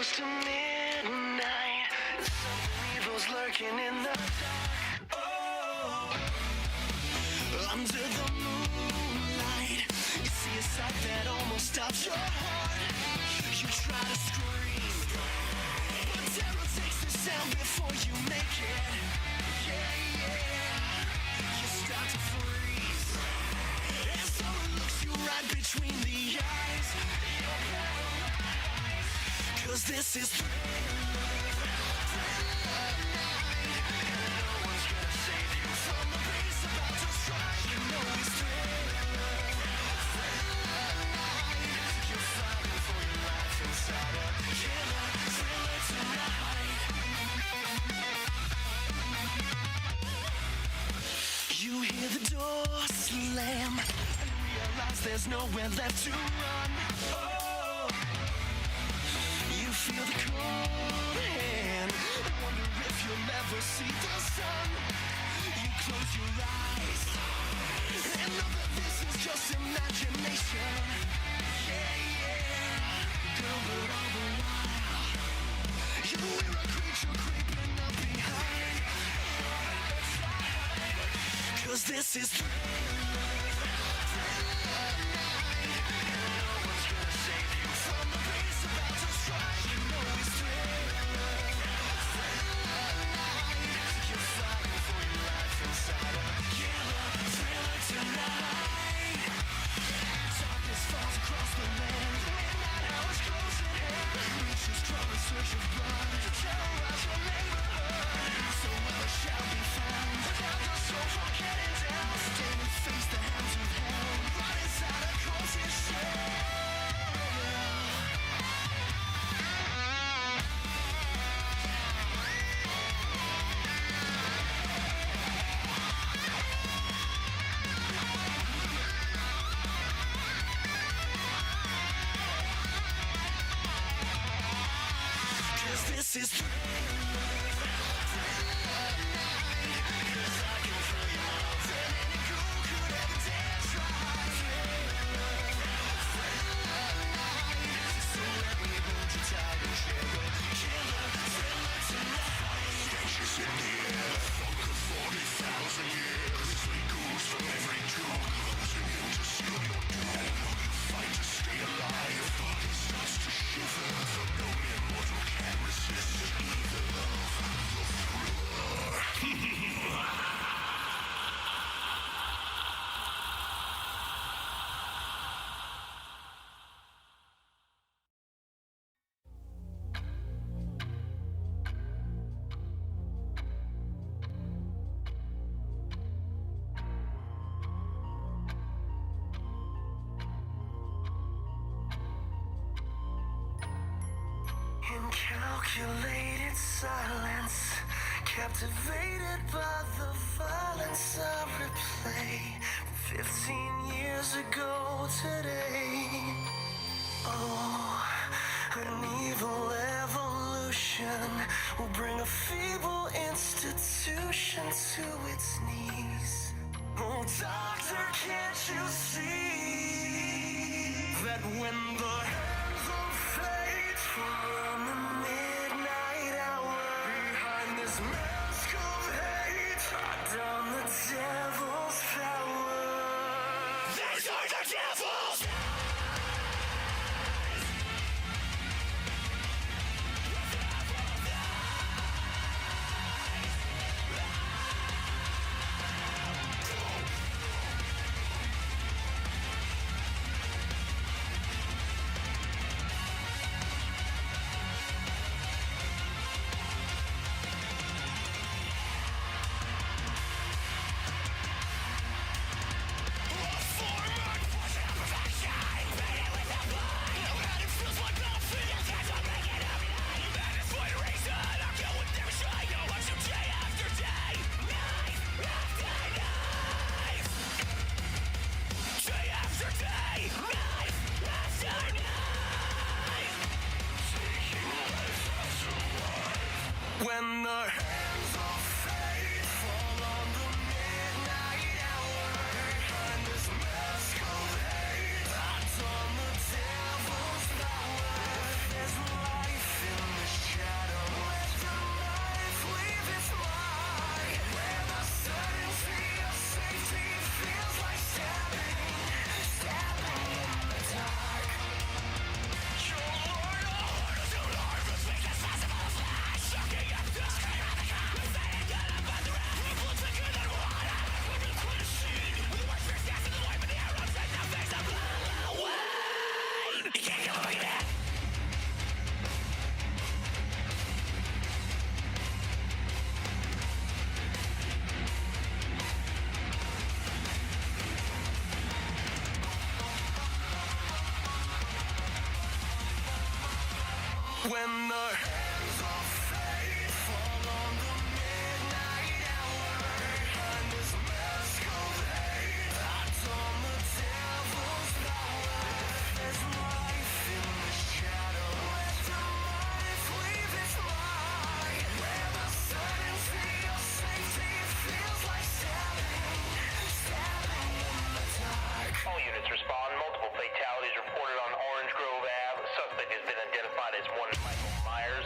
close to midnight. Something evil's lurking in the dark. Oh, under the moonlight, you see a sight that almost stops your heart. You try to scream, but terror takes the sound before you make it. Yeah, yeah, you start to freeze, and someone looks you right between the eyes. You're paralyzed, 'cause this is Thriller, Thriller night. And no one's gonna save you from the beast about to strike. You know it's Thriller, Thriller night. You're fighting for your life inside a killer thriller tonight. You hear the door slam and realize there's nowhere left to run. Oh, you feel the cold hand, wonder if you'll ever see the sun. You close your eyes and know that this is just imagination. Yeah, yeah, girl, but all the while you hear a creature creeping up behind. 'Cause this is Thriller, Thriller night. And no one's gonna save you from the beast about to strike. You know it's Thriller, Thriller night. You're fighting for your life inside a killer thriller tonight. Darkness falls across the land, midnight hours close at hand. Creatures crawl in search of blood to terrorize your neighborhood. So others shall be found without the soul for getting down. Stand and face the hounds of hell, right inside a corpse's shell. This is Thriller, Thriller night. 'Cause I can feel your love and any ghoul could ever dare try. Thriller, Thriller night. So let me hold you tight and share a killer thriller tonight. Stenches in the air, funk of 40,000 years. Grisly ghouls from every tomb, closing in to seal your doom. Fight to stay alive, body starts to shiver. For no immortal can resist the evil of the Thriller. Incalculated silence, captivated by the violence I replay. 15 years ago today. Oh, an evil evolution will bring a feeble institution to its knees. Oh, doctor, can't you see that when the hands of fate fall on the midnight hour, behind this mask of hate, I don the devil's power. These are the devil's! When the hands of fate fall on the midnight hour, behind this mask of hate, I don the devil's power. There's life in When the hands of fate fall on the midnight hour, behind this mask of hate, I don the devil's power. There's life in the shadow, let the light leave its mark. Where the certainty of safety feels like stabbing in the dark. All units respond. Multiple fatalities reported on Orange Grove Ave. Suspect has been identified as one Michael Myers.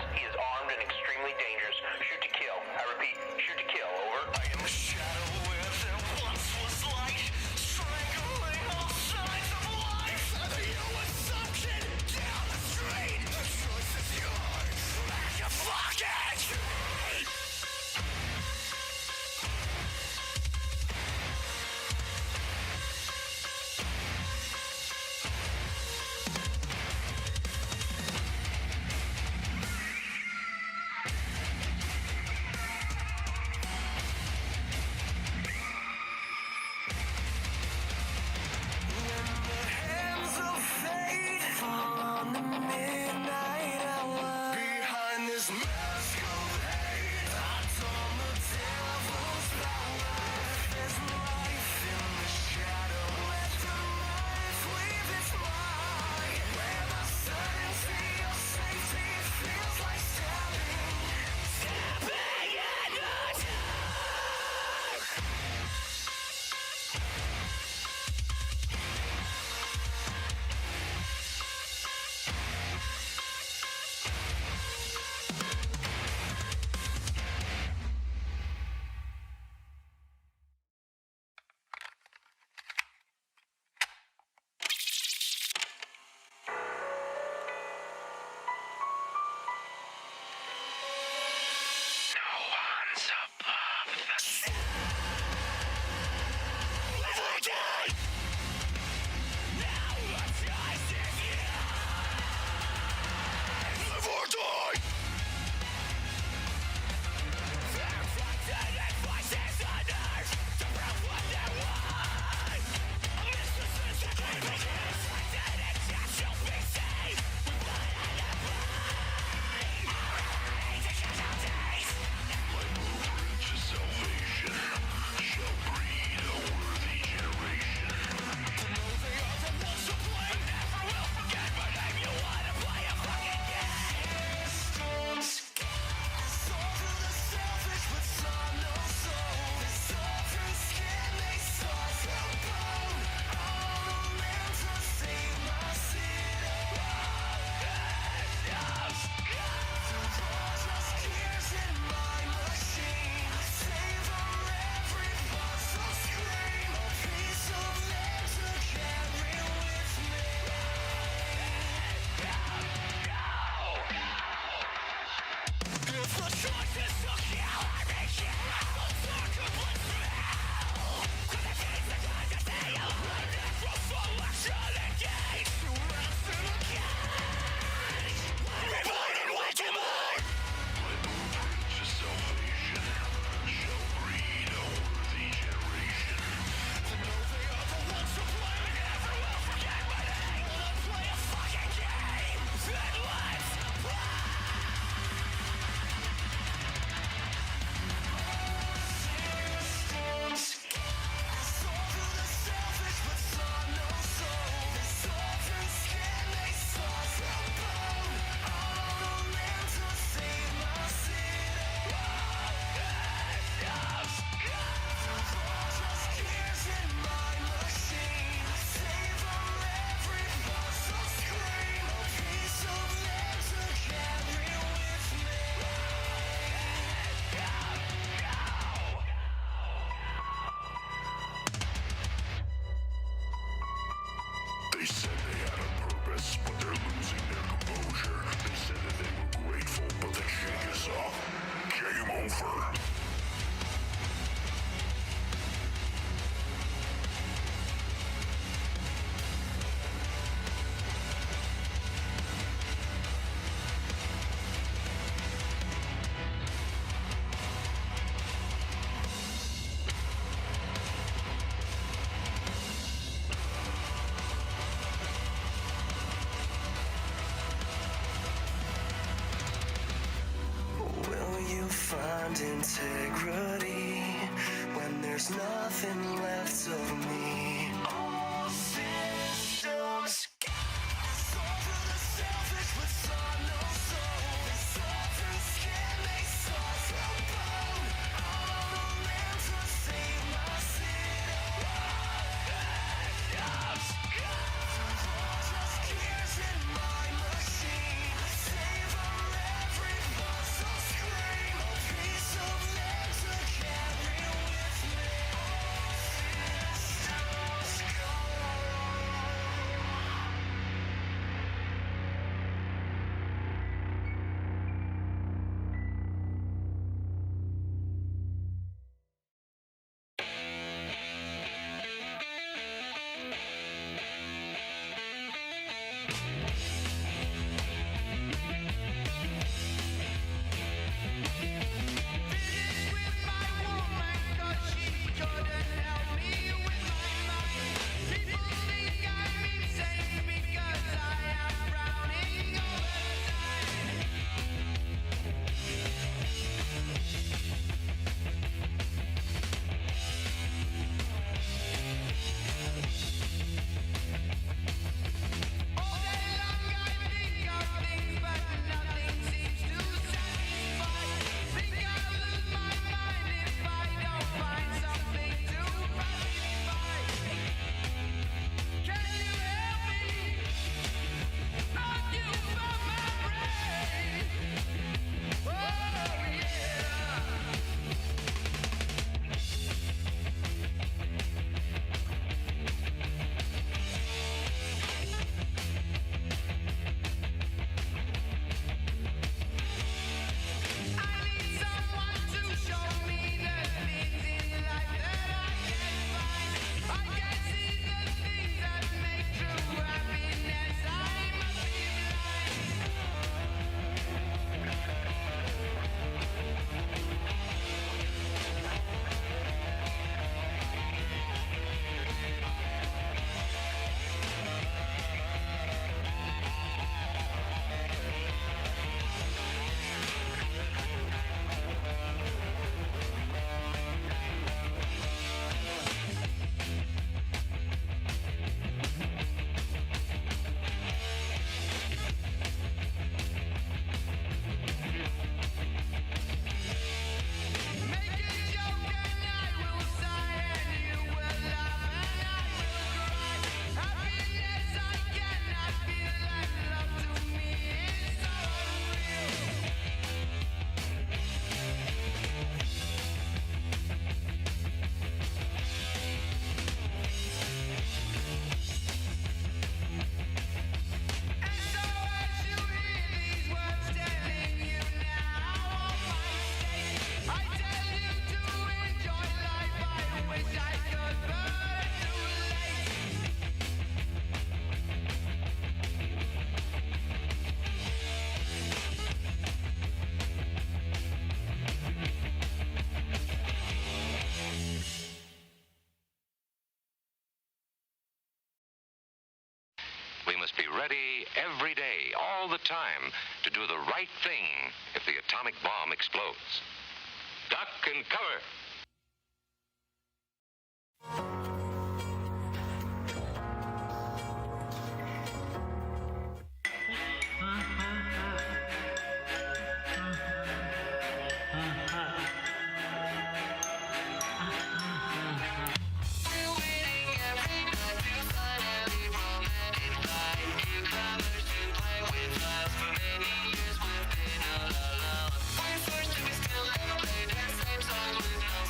and integrity when there's nothing left of me. All systems go. So for the selfish but saw no soul. They saw through skin, they saw through bone. On the land to save my city. Just gears in my machine. Savor every puzzle scream. A piece of land to carry with me. Systems go. We must be ready every day, all the time, to do the right thing if the atomic bomb explodes. Duck and cover. We're forced to be still and play the same songs with no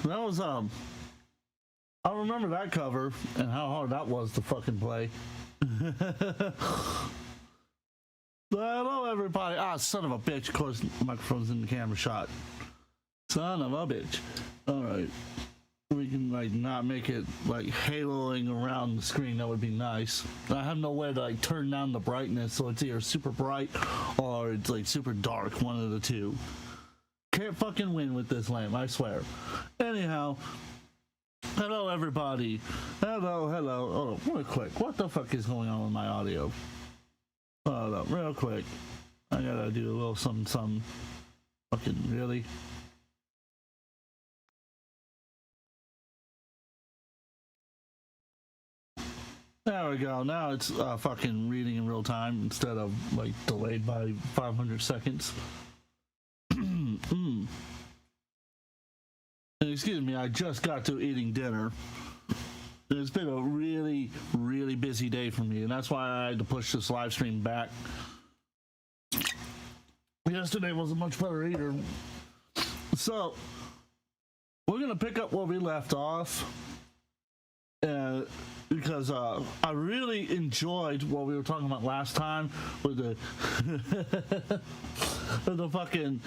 That was I remember that cover and how hard that was to fucking play. Hello everybody. Ah, son of a bitch. Of course, the microphone's in the camera shot. Son of a bitch. Alright. We can like not make it like haloing around the screen. That would be nice. I have no way to like turn down the brightness so it's either super bright or it's like super dark. One of the two. Can't fucking win with this lamp, I swear. Anyhow. Hello everybody. Hello. Oh, real quick. What the fuck is going on with my audio? Hold up, real quick. I gotta do a little something. Fucking really? There we go. Now it's fucking reading in real time instead of like delayed by 500 seconds. Excuse me, I just got to eating dinner. It's been a really, really busy day for me, and that's why I had to push this live stream back. Yesterday was a much better either. So, we're going to pick up where we left off. Because I really enjoyed what we were talking about last time with the with the fucking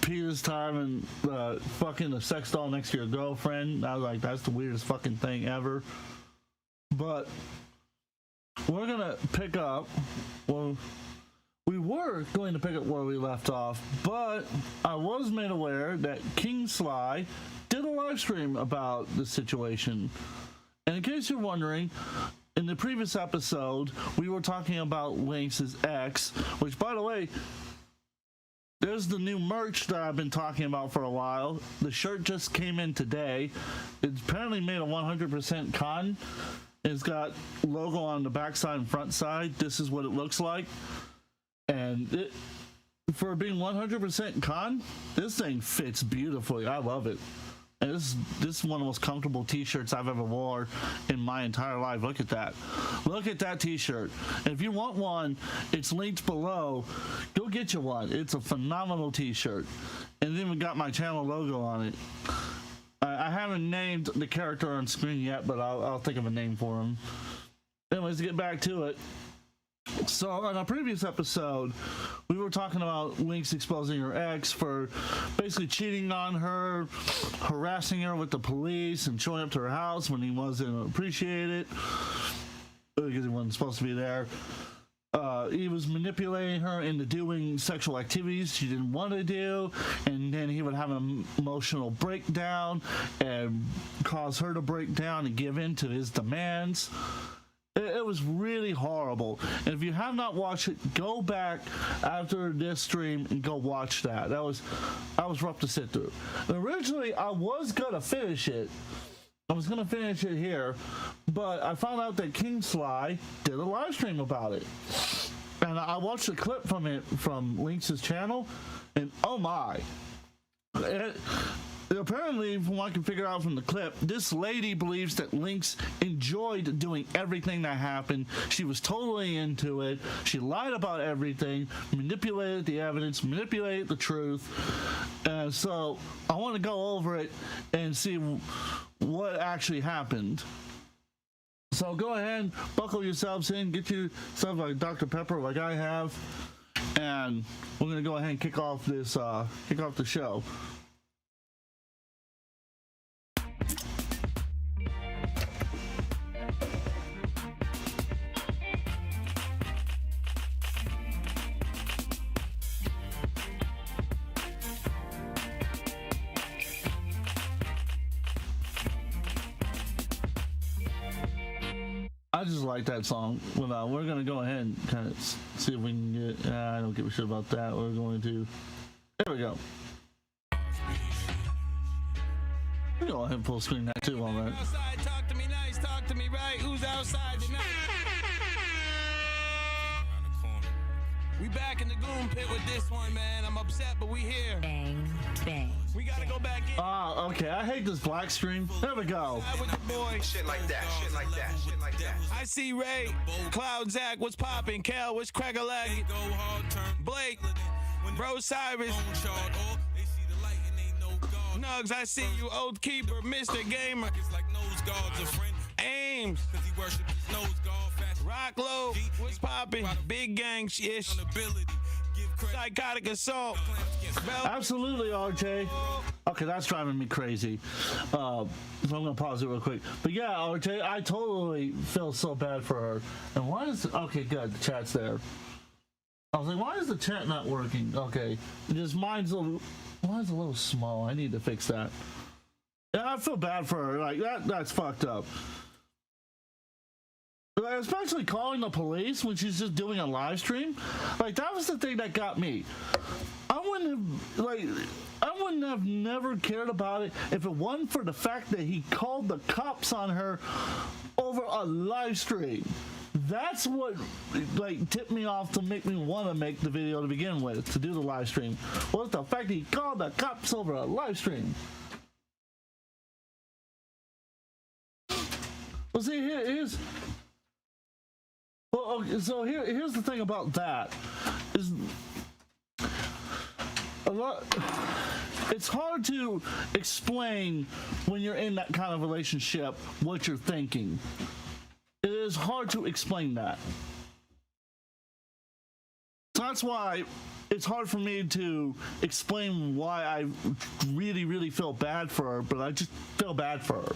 Peter's time and fucking the sex doll next to your girlfriend. I was like, that's the weirdest fucking thing ever. But we're gonna pick up. Well, we were going to pick up where we left off, but I was made aware that King Sly did a live stream about the situation. And in case you're wondering, in the previous episode, we were talking about Lynx's ex, which, by the way, there's the new merch that I've been talking about for a while. The shirt just came in today. It's apparently made of 100% cotton. It's got logo on the backside and front side. This is what it looks like. And for being 100% cotton, this thing fits beautifully. I love it. And this is one of the most comfortable t-shirts I've ever wore in my entire life. Look at that. Look at that t-shirt. And if you want one, it's linked below. Go get you one. It's a phenomenal t-shirt. And then we got my channel logo on it. I haven't named the character on screen yet, but I'll think of a name for him. Anyways, to get back to it. So on a previous episode, we were talking about Lynx exposing her ex for basically cheating on her, harassing her with the police, and showing up to her house when he wasn't appreciated because he wasn't supposed to be there. He was manipulating her into doing sexual activities she didn't want to do, and then he would have an emotional breakdown and cause her to break down and give in to his demands. It was really horrible. And if you have not watched it, go back after this stream and go watch that. That was rough to sit through. And originally, I was gonna finish it. I was gonna finish it here, but I found out that King Sly did a live stream about it. And I watched a clip from it from Lynx's channel, and oh my. Apparently, from what I can figure out from the clip, this lady believes that Lynx enjoyed doing everything that happened. She was totally into it. She lied about everything, manipulated the evidence, manipulated the truth. So I want to go over it and see what actually happened. So go ahead, buckle yourselves in, get yourself like Dr. Pepper like I have, and we're going to go ahead and kick off the show. I just like that song. Well, we're going to go ahead and kind of see if we can get... I don't give a shit about that. We're going to... There we go. We're going to go ahead and full screen that too on that. Outside, talk to me nice, talk to me right. Who's outside tonight? We back in the goon pit with this one, man. I'm upset, but we here. Bang, bang. We gotta go back in. Okay. I hate this black screen. There we go. With the boy. Shit like that, shit like that, shit like that. I see Ray, Cloud, Zach, what's poppin'? Kel, what's crack-a-lack? Blake, Bro Cyrus. No, Nugs, I see you, Oath Keeper, Mr. Gamer. It's like nose guards, a friend. Ames, cause he worships his nose guard. Rock Low, what's poppin'? Big gang ish. Psychotic assault. Absolutely, RJ. Okay, that's driving me crazy. So I'm gonna pause it real quick. But yeah, RJ, I totally feel so bad for her. And why is okay? Good, the chat's there. I was like, why is the chat not working? Okay, just mine's a little small. I need to fix that. Yeah, I feel bad for her. Like that's fucked up. Especially calling the police when she's just doing a live stream. Like, that was the thing that got me. I wouldn't have never cared about it if it wasn't for the fact that he called the cops on her over a live stream. That's what like tipped me off to make me want to make the video to begin with, to do the live stream. Was the fact that he called the cops over a live stream. Well, see, here's here's the thing about that is a lot. It's hard to explain when you're in that kind of relationship what you're thinking. It is hard to explain that. So that's why it's hard for me to explain why I really, really feel bad for her, but I just feel bad for her.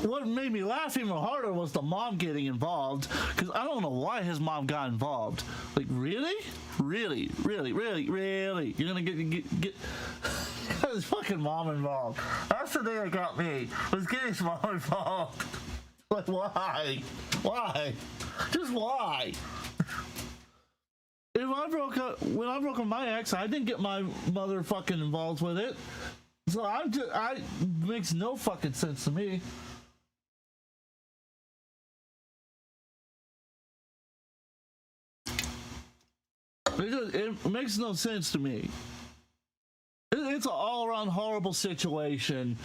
What made me laugh even harder was the mom getting involved, because I don't know why his mom got involved. Like, really? Really? You're gonna get his fucking mom involved. That's the thing that got me, was getting his mom involved. Like, why? Just why? When I broke up with my ex, I didn't get my mother fucking involved with it. So makes no fucking sense to me. It makes no sense to me. It's an all-around horrible situation,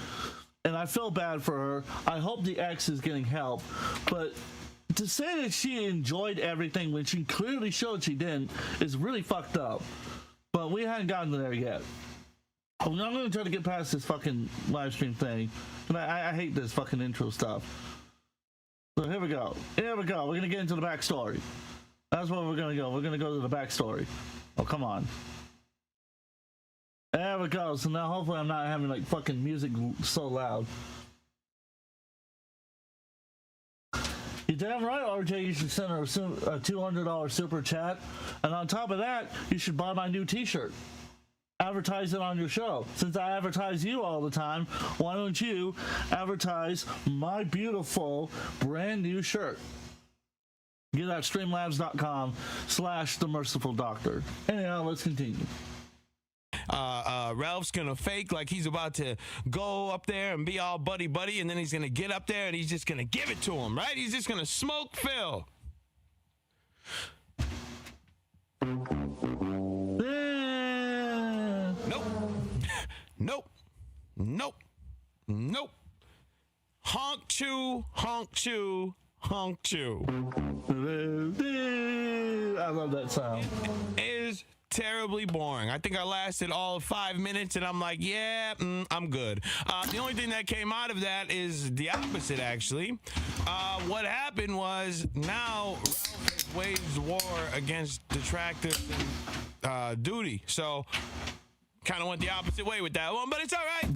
and I feel bad for her. I hope the ex is getting help, but to say that she enjoyed everything when she clearly showed she didn't is really fucked up. But we haven't gotten there yet. I'm not going to try to get past this fucking live stream thing. And I hate this fucking intro stuff. So here we go. We're going to get into the backstory. That's where we're going to go. We're going to go to the backstory. Oh, come on. There we go. So now hopefully I'm not having like fucking music so loud. You're damn right, RJ, you should send her a $200 super chat. And on top of that, you should buy my new t-shirt. Advertise it on your show. Since I advertise you all the time, why don't you advertise my beautiful brand new shirt? Get at streamlabs.com/themerciful doctor. Anyhow, let's continue. Ralph's gonna fake like he's about to go up there and be all buddy, and then he's gonna get up there and he's just gonna give it to him, right? He's just gonna smoke Phil. Nope. Honk chew. I love that sound. It is terribly boring. I think I lasted all of 5 minutes and I'm like, yeah, I'm good. The only thing that came out of that is the opposite, actually. What happened was now Ralph has waged war against detractors and duty. So kind of went the opposite way with that one, but it's all right.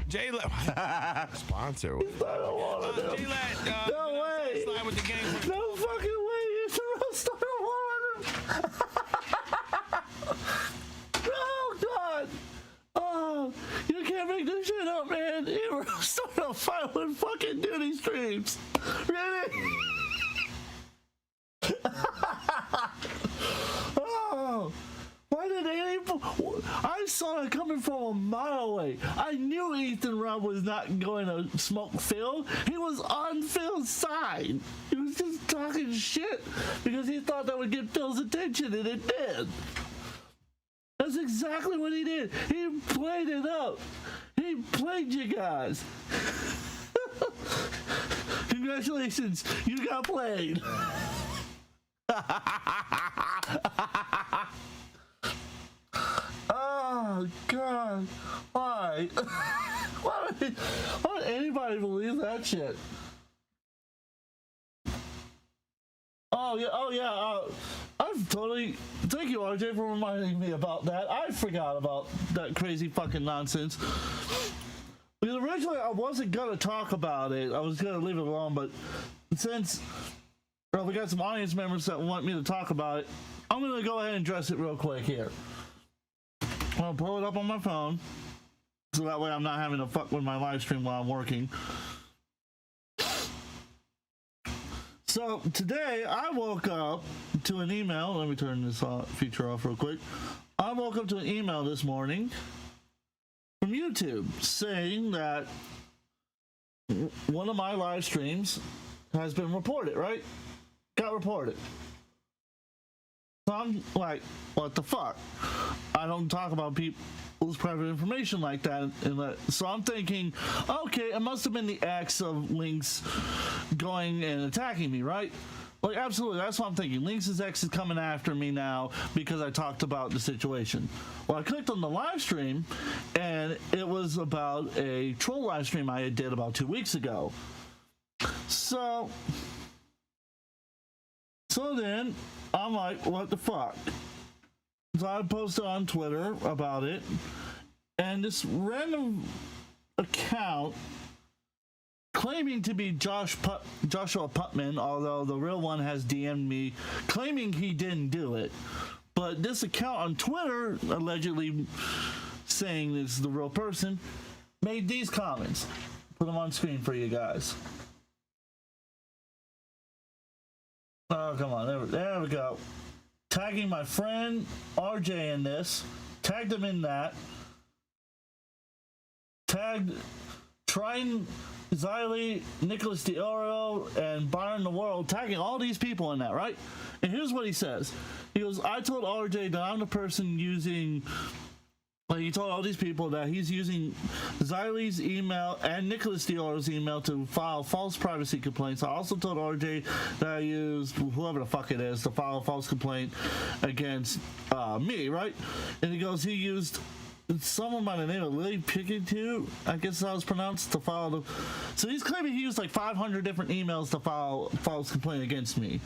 J-Lat, sponsor. I don't want to. J-Lat, No way. slide with the gang. No fucking way. It's a roast. I don't want him. Oh, God. Oh, you can't make this shit up, man. You were starting a fight with fucking duty streams. Really? Oh, why did they even? I saw it coming from a mile away. I knew Ethan Robb was not going to smoke Phil. He was on Phil's side. He was just talking shit because he thought that would get Phil's attention, and it did. That's exactly what he did. He played it up. He played you guys. Congratulations, you got played. Oh God, why? Why would anybody believe that shit? Oh yeah. I've totally. Thank you, RJ, for reminding me about that. I forgot about that crazy fucking nonsense. Because originally I wasn't gonna talk about it. I was gonna leave it alone, but since we got some audience members that want me to talk about it, I'm gonna go ahead and address it real quick here. I'll pull it up on my phone, so that way I'm not having to fuck with my live stream while I'm working. So today I woke up to an email. Let me turn this feature off real quick. I woke up to an email this morning from YouTube saying that one of my live streams has been reported, right? Got reported. So I'm like, what the fuck? I don't talk about people's private information like that. So I'm thinking, okay, it must have been the X of Lynx going and attacking me, right? Like, absolutely, that's what I'm thinking. Lynx's X is coming after me now because I talked about the situation. Well, I clicked on the live stream, and it was about a troll live stream I did about 2 weeks ago. So then I'm like, what the fuck? So I posted on Twitter about it, and this random account claiming to be Joshua Putman, although the real one has DM'd me claiming he didn't do it. But this account on Twitter, allegedly saying it's the real person, made these comments. Put them on screen for you guys. Oh, come on. There we go. Tagging my friend RJ in this. Tagged him in that. Tagged Triton, Xylee, Nicholas D'Oro, and Byron the World. Tagging all these people in that, right? And here's what he says. He goes, I told RJ that I'm the person using... Like, he told all these people that he's using Xylee's email and Nicholas D'Oro's email to file false privacy complaints. I also told RJ that I used whoever the fuck it is to file a false complaint against me, right? And he goes, he used someone by the name of Lily Pickett, I guess that was pronounced, to file the... So he's claiming he used like 500 different emails to file a false complaint against me.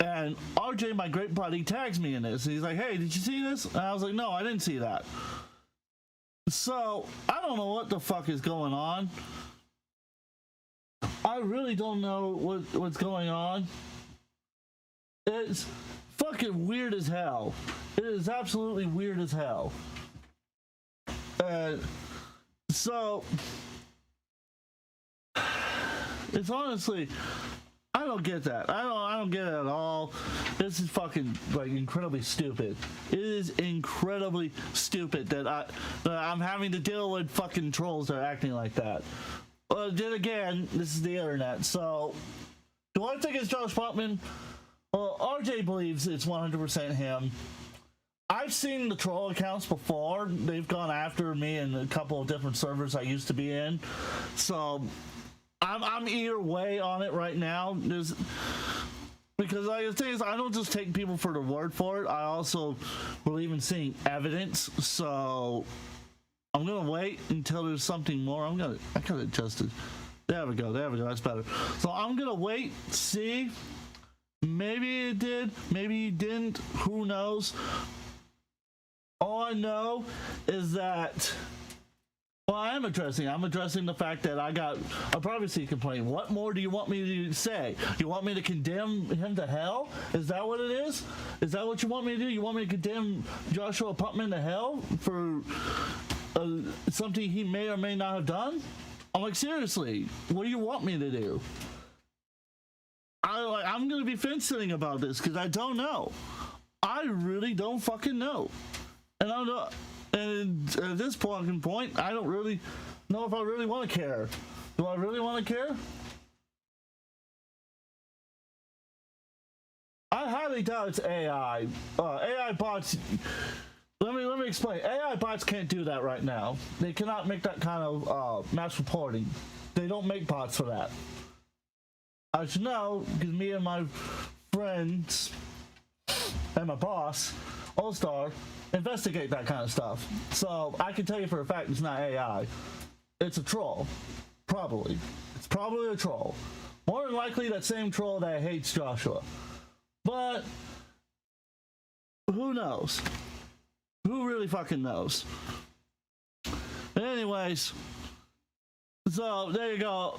And RJ, my great buddy, tags me in this. He's like, hey, did you see this? And I was like, no, I didn't see that. So, I don't know what the fuck is going on. I really don't know what's going on. It's fucking weird as hell. It is absolutely weird as hell. So, it's honestly... I don't get that. I don't get it at all. This is fucking like incredibly stupid. It is incredibly stupid that I'm having to deal with fucking trolls that are acting like that. Then again, this is the internet. So, do I think it's Josh Putman? Well, RJ believes it's 100% him. I've seen the troll accounts before. They've gone after me in a couple of different servers I used to be in. So. I'm either way on it right now. Because like, the thing is, I don't just take people for the word for it. I also believe in seeing evidence. So I'm gonna wait until there's something more. I gotta adjust it. There we go. That's better. So I'm gonna wait, see. Maybe it did. Maybe it didn't. Who knows? All I know is that. Well, I'm addressing the fact that I got a privacy complaint. What more do you want me to say? You want me to condemn him to hell? Is that what it is? Is that what you want me to do? You want me to condemn Joshua Putman to hell for something he may or may not have done? I'm like, seriously, what do you want me to do? I'm going to be fence-sitting about this because I don't know. I really don't fucking know. And I don't know. And at this point, I don't really know if I really want to care. Do I really want to care? I highly doubt it's AI. AI bots. Let me explain. AI bots can't do that right now. They cannot make that kind of mass reporting. They don't make bots for that. I should know because me and my friends and my boss, All Star, investigate that kind of stuff. So I can tell you for a fact it's not AI. It's a troll. Probably. It's probably a troll. More than likely that same troll that hates Joshua. But who knows? Who really fucking knows? Anyways, so there you go,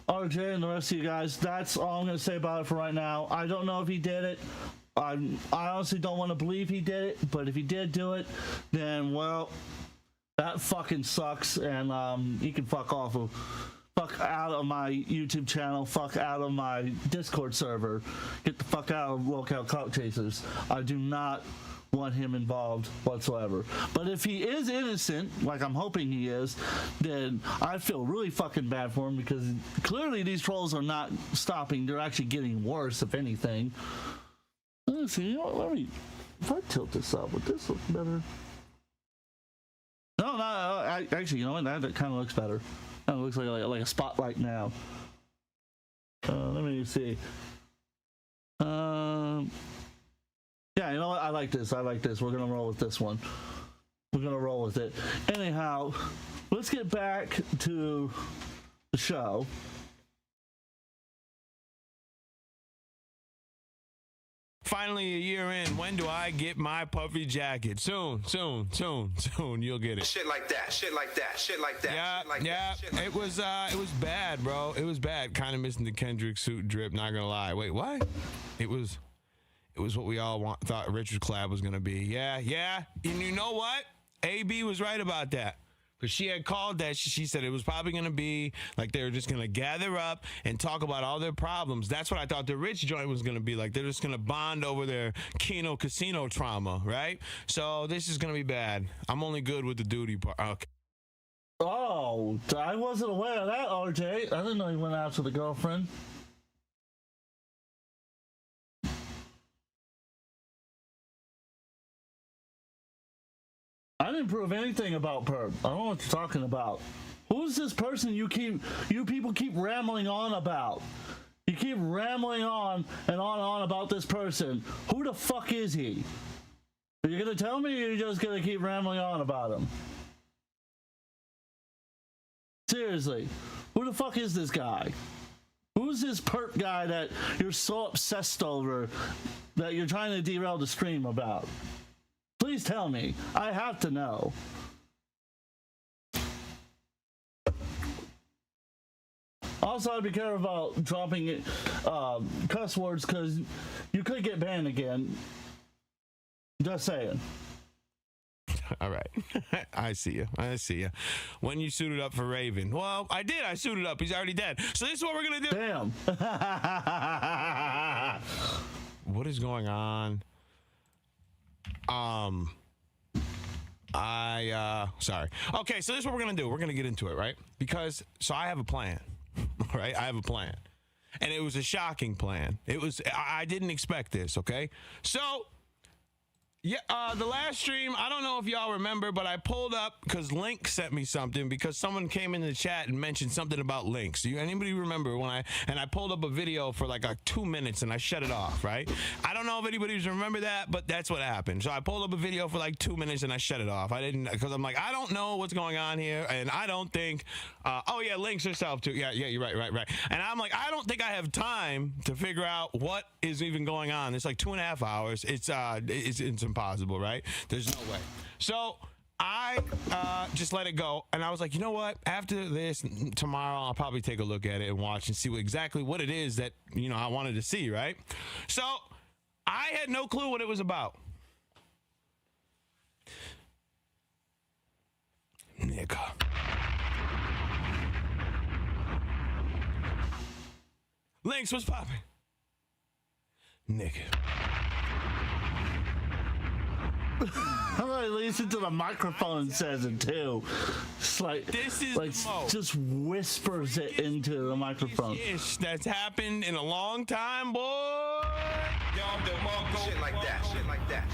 RJ and the rest of you guys. That's all I'm gonna say about it for right now. I don't know if he did it. I honestly don't want to believe he did it, but if he did do it, then well, that fucking sucks, and he can fuck off. Fuck out of my YouTube channel. Fuck out of my Discord server. Get the fuck out of Locale Clout Chasers. I do not want him involved whatsoever. But if he is innocent, like I'm hoping he is, then I feel really fucking bad for him because clearly these trolls are not stopping. They're actually getting worse, if anything. Let's see. You know what, let me. If I tilt this up, would this look better? No, actually, you know what? That kind of looks better. Kind of looks like a spotlight now. Let me see. Yeah, you know what? I like this. I like this. We're gonna roll with this one. We're gonna roll with it. Anyhow, let's get back to the show. Finally, a year in. When do I get my puffy jacket? Soon, you'll get it. Shit like that. Shit like that. Shit like that. Yeah, shit like yeah. That, shit like It was bad, bro. It was bad. Kind of missing the Kendrick suit drip. Not gonna lie. Wait, what? It was what we all thought Richard's collab was gonna be. Yeah. And you know what? AB was right about that. Because she had called that. She said it was probably going to be like they were just going to gather up and talk about all their problems. That's what I thought the Rich joint was going to be like. They're just going to bond over their Kino Casino trauma, right? So this is going to be bad. I'm only good with the duty part. Okay. Oh, I wasn't aware of that, RJ. I didn't know he went out to the girlfriend. I didn't prove anything about Perp. I don't know what you're talking about. Who's this person you people keep rambling on about? You keep rambling on and on about this person. Who the fuck is he? Are you gonna tell me, or are you just gonna keep rambling on about him? Seriously, who the fuck is this guy? Who's this Perp guy that you're so obsessed over that you're trying to derail the stream about? Please tell me. I have to know. Also, I'd be careful about dropping cuss words because you could get banned again. Just saying. All right. I see you. When you suited up for Raven. Well, I did. I suited up. He's already dead. So this is what we're going to do. Damn. What is going on? Sorry. Okay, so this is what we're gonna do. We're gonna get into it, right? Because I have a plan, right? I have a plan, and it was a shocking plan. I didn't expect this. Okay, so. Yeah, the last stream, I don't know if y'all remember, but I pulled up because Link sent me something because someone came in the chat and mentioned something about links. Anybody remember when I pulled up a video for like 2 minutes and I shut it off, right? I don't know if anybody's remember that, but that's what happened. So I pulled up a video for like 2 minutes and I shut it off. I didn't, because I'm like, I don't know what's going on here, and I don't think, oh yeah, Link's herself too. Yeah, you're right. And I'm like, I don't think I have time to figure out what is even going on. It's like 2.5 hours. It's impossible, right? There's no way. So I just let it go, and I was like, you know what? After this, tomorrow I'll probably take a look at it and watch and see exactly what it is that I wanted to see, right? So I had no clue what it was about. Nigga. Links, what's popping? Nigga. Somebody leans into the microphone and says it too. It's like, this is like just whispers it into the microphone. That's happened in a long time, boy. Shit like that.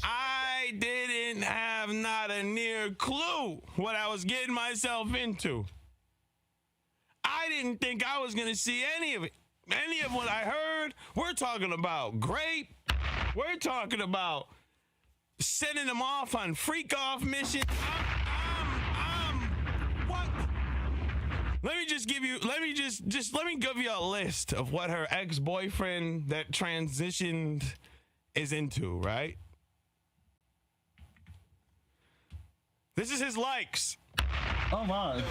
I didn't have not a near clue what I was getting myself into. I didn't think I was gonna see any of it. Any of what I heard. We're talking about grape. We're talking about sending them off on freak off missions. What? Let me give you a list of what her ex-boyfriend that transitioned is into, right? This is his likes. Oh my.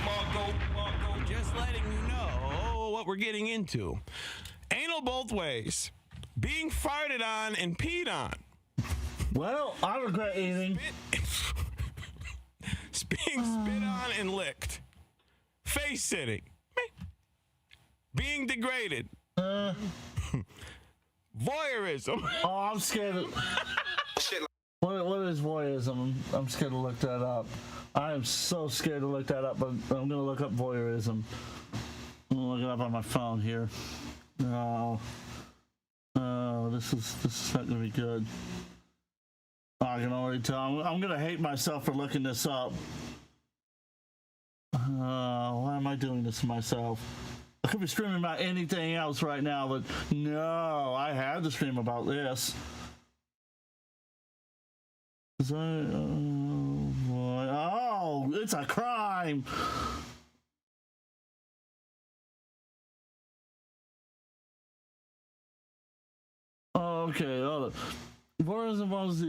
Just letting you know what we're getting into. Anal both ways. Being farted on and peed on. Well, I regret eating. Being spit on and licked. Face sitting. Being degraded. Voyeurism. Oh, I'm scared of... What is voyeurism? I'm scared to look that up. I am so scared to look that up, but I'm going to look up voyeurism. I'm going to look it up on my phone here. Oh, this is not going to be good. I can already tell. I'm going to hate myself for looking this up. Why am I doing this to myself? I could be streaming about anything else right now, but no, I had to stream about this. Oh, boy. Oh, it's a crime. Okay, voyeurism involves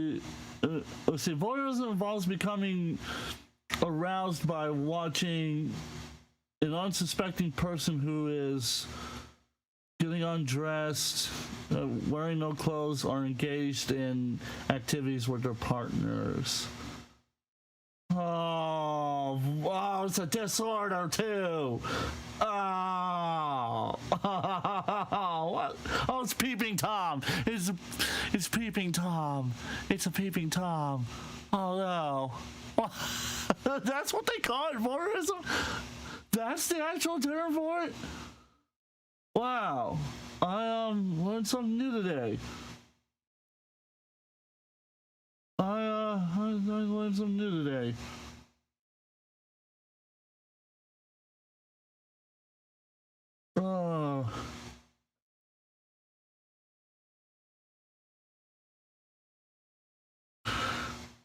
voyeurism involves becoming aroused by watching an unsuspecting person who is getting undressed, wearing no clothes, or engaged in activities with their partners. Oh, it's a disorder too. Oh, what? Oh, it's Peeping Tom. It's Peeping Tom. It's a Peeping Tom. Oh no. That's what they call it, voyeurism? That's the actual term for it? Wow. I learned something new today. I learned something new today.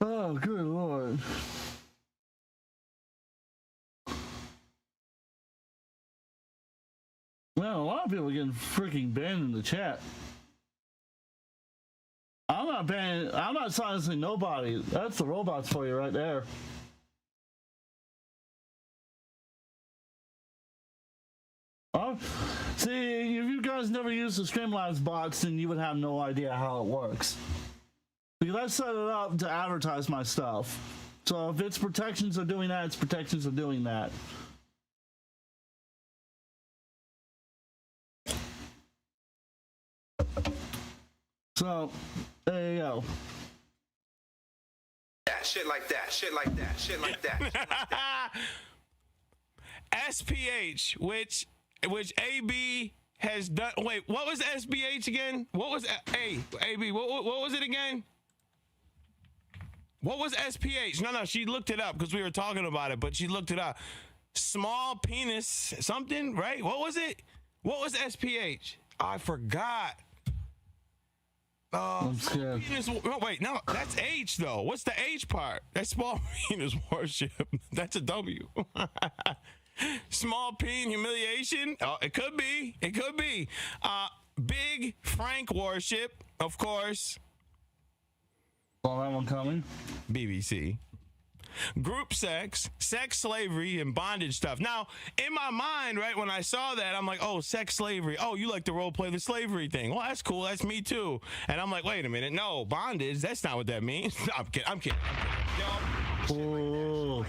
Oh, good Lord. Well, a lot of people are getting freaking banned in the chat. I'm not banning, I'm not silencing nobody. That's the robots for you right there. See, if you guys never used the Streamlabs bots, then you would have no idea how it works. Because I set it up to advertise my stuff. So if its protections are doing that, its protections are doing that. So, there you go. Shit like that, shit like that, shit like that. SPH, which AB has done. Wait, what was SPH again? What was AB? What was it again? What was SPH? No, she looked it up because we were talking about it, but she looked it up. Small penis something, right? What was it? What was SPH? I forgot. I'm scared. Penis, wait, no, that's H though. What's the H part? That's small penis worship. That's a W. Small peen humiliation. Oh, it could be. It could be. Big Frank worship, of course. Saw that one coming. BBC. Group sex, sex slavery, and bondage stuff. Now, in my mind, right, when I saw that, I'm like, oh, sex slavery. Oh, you like to role play the slavery thing. Well, that's cool. That's me too. And I'm like, wait a minute. No, bondage. That's not what that means. No, I'm kidding. I'm kidding. Oh.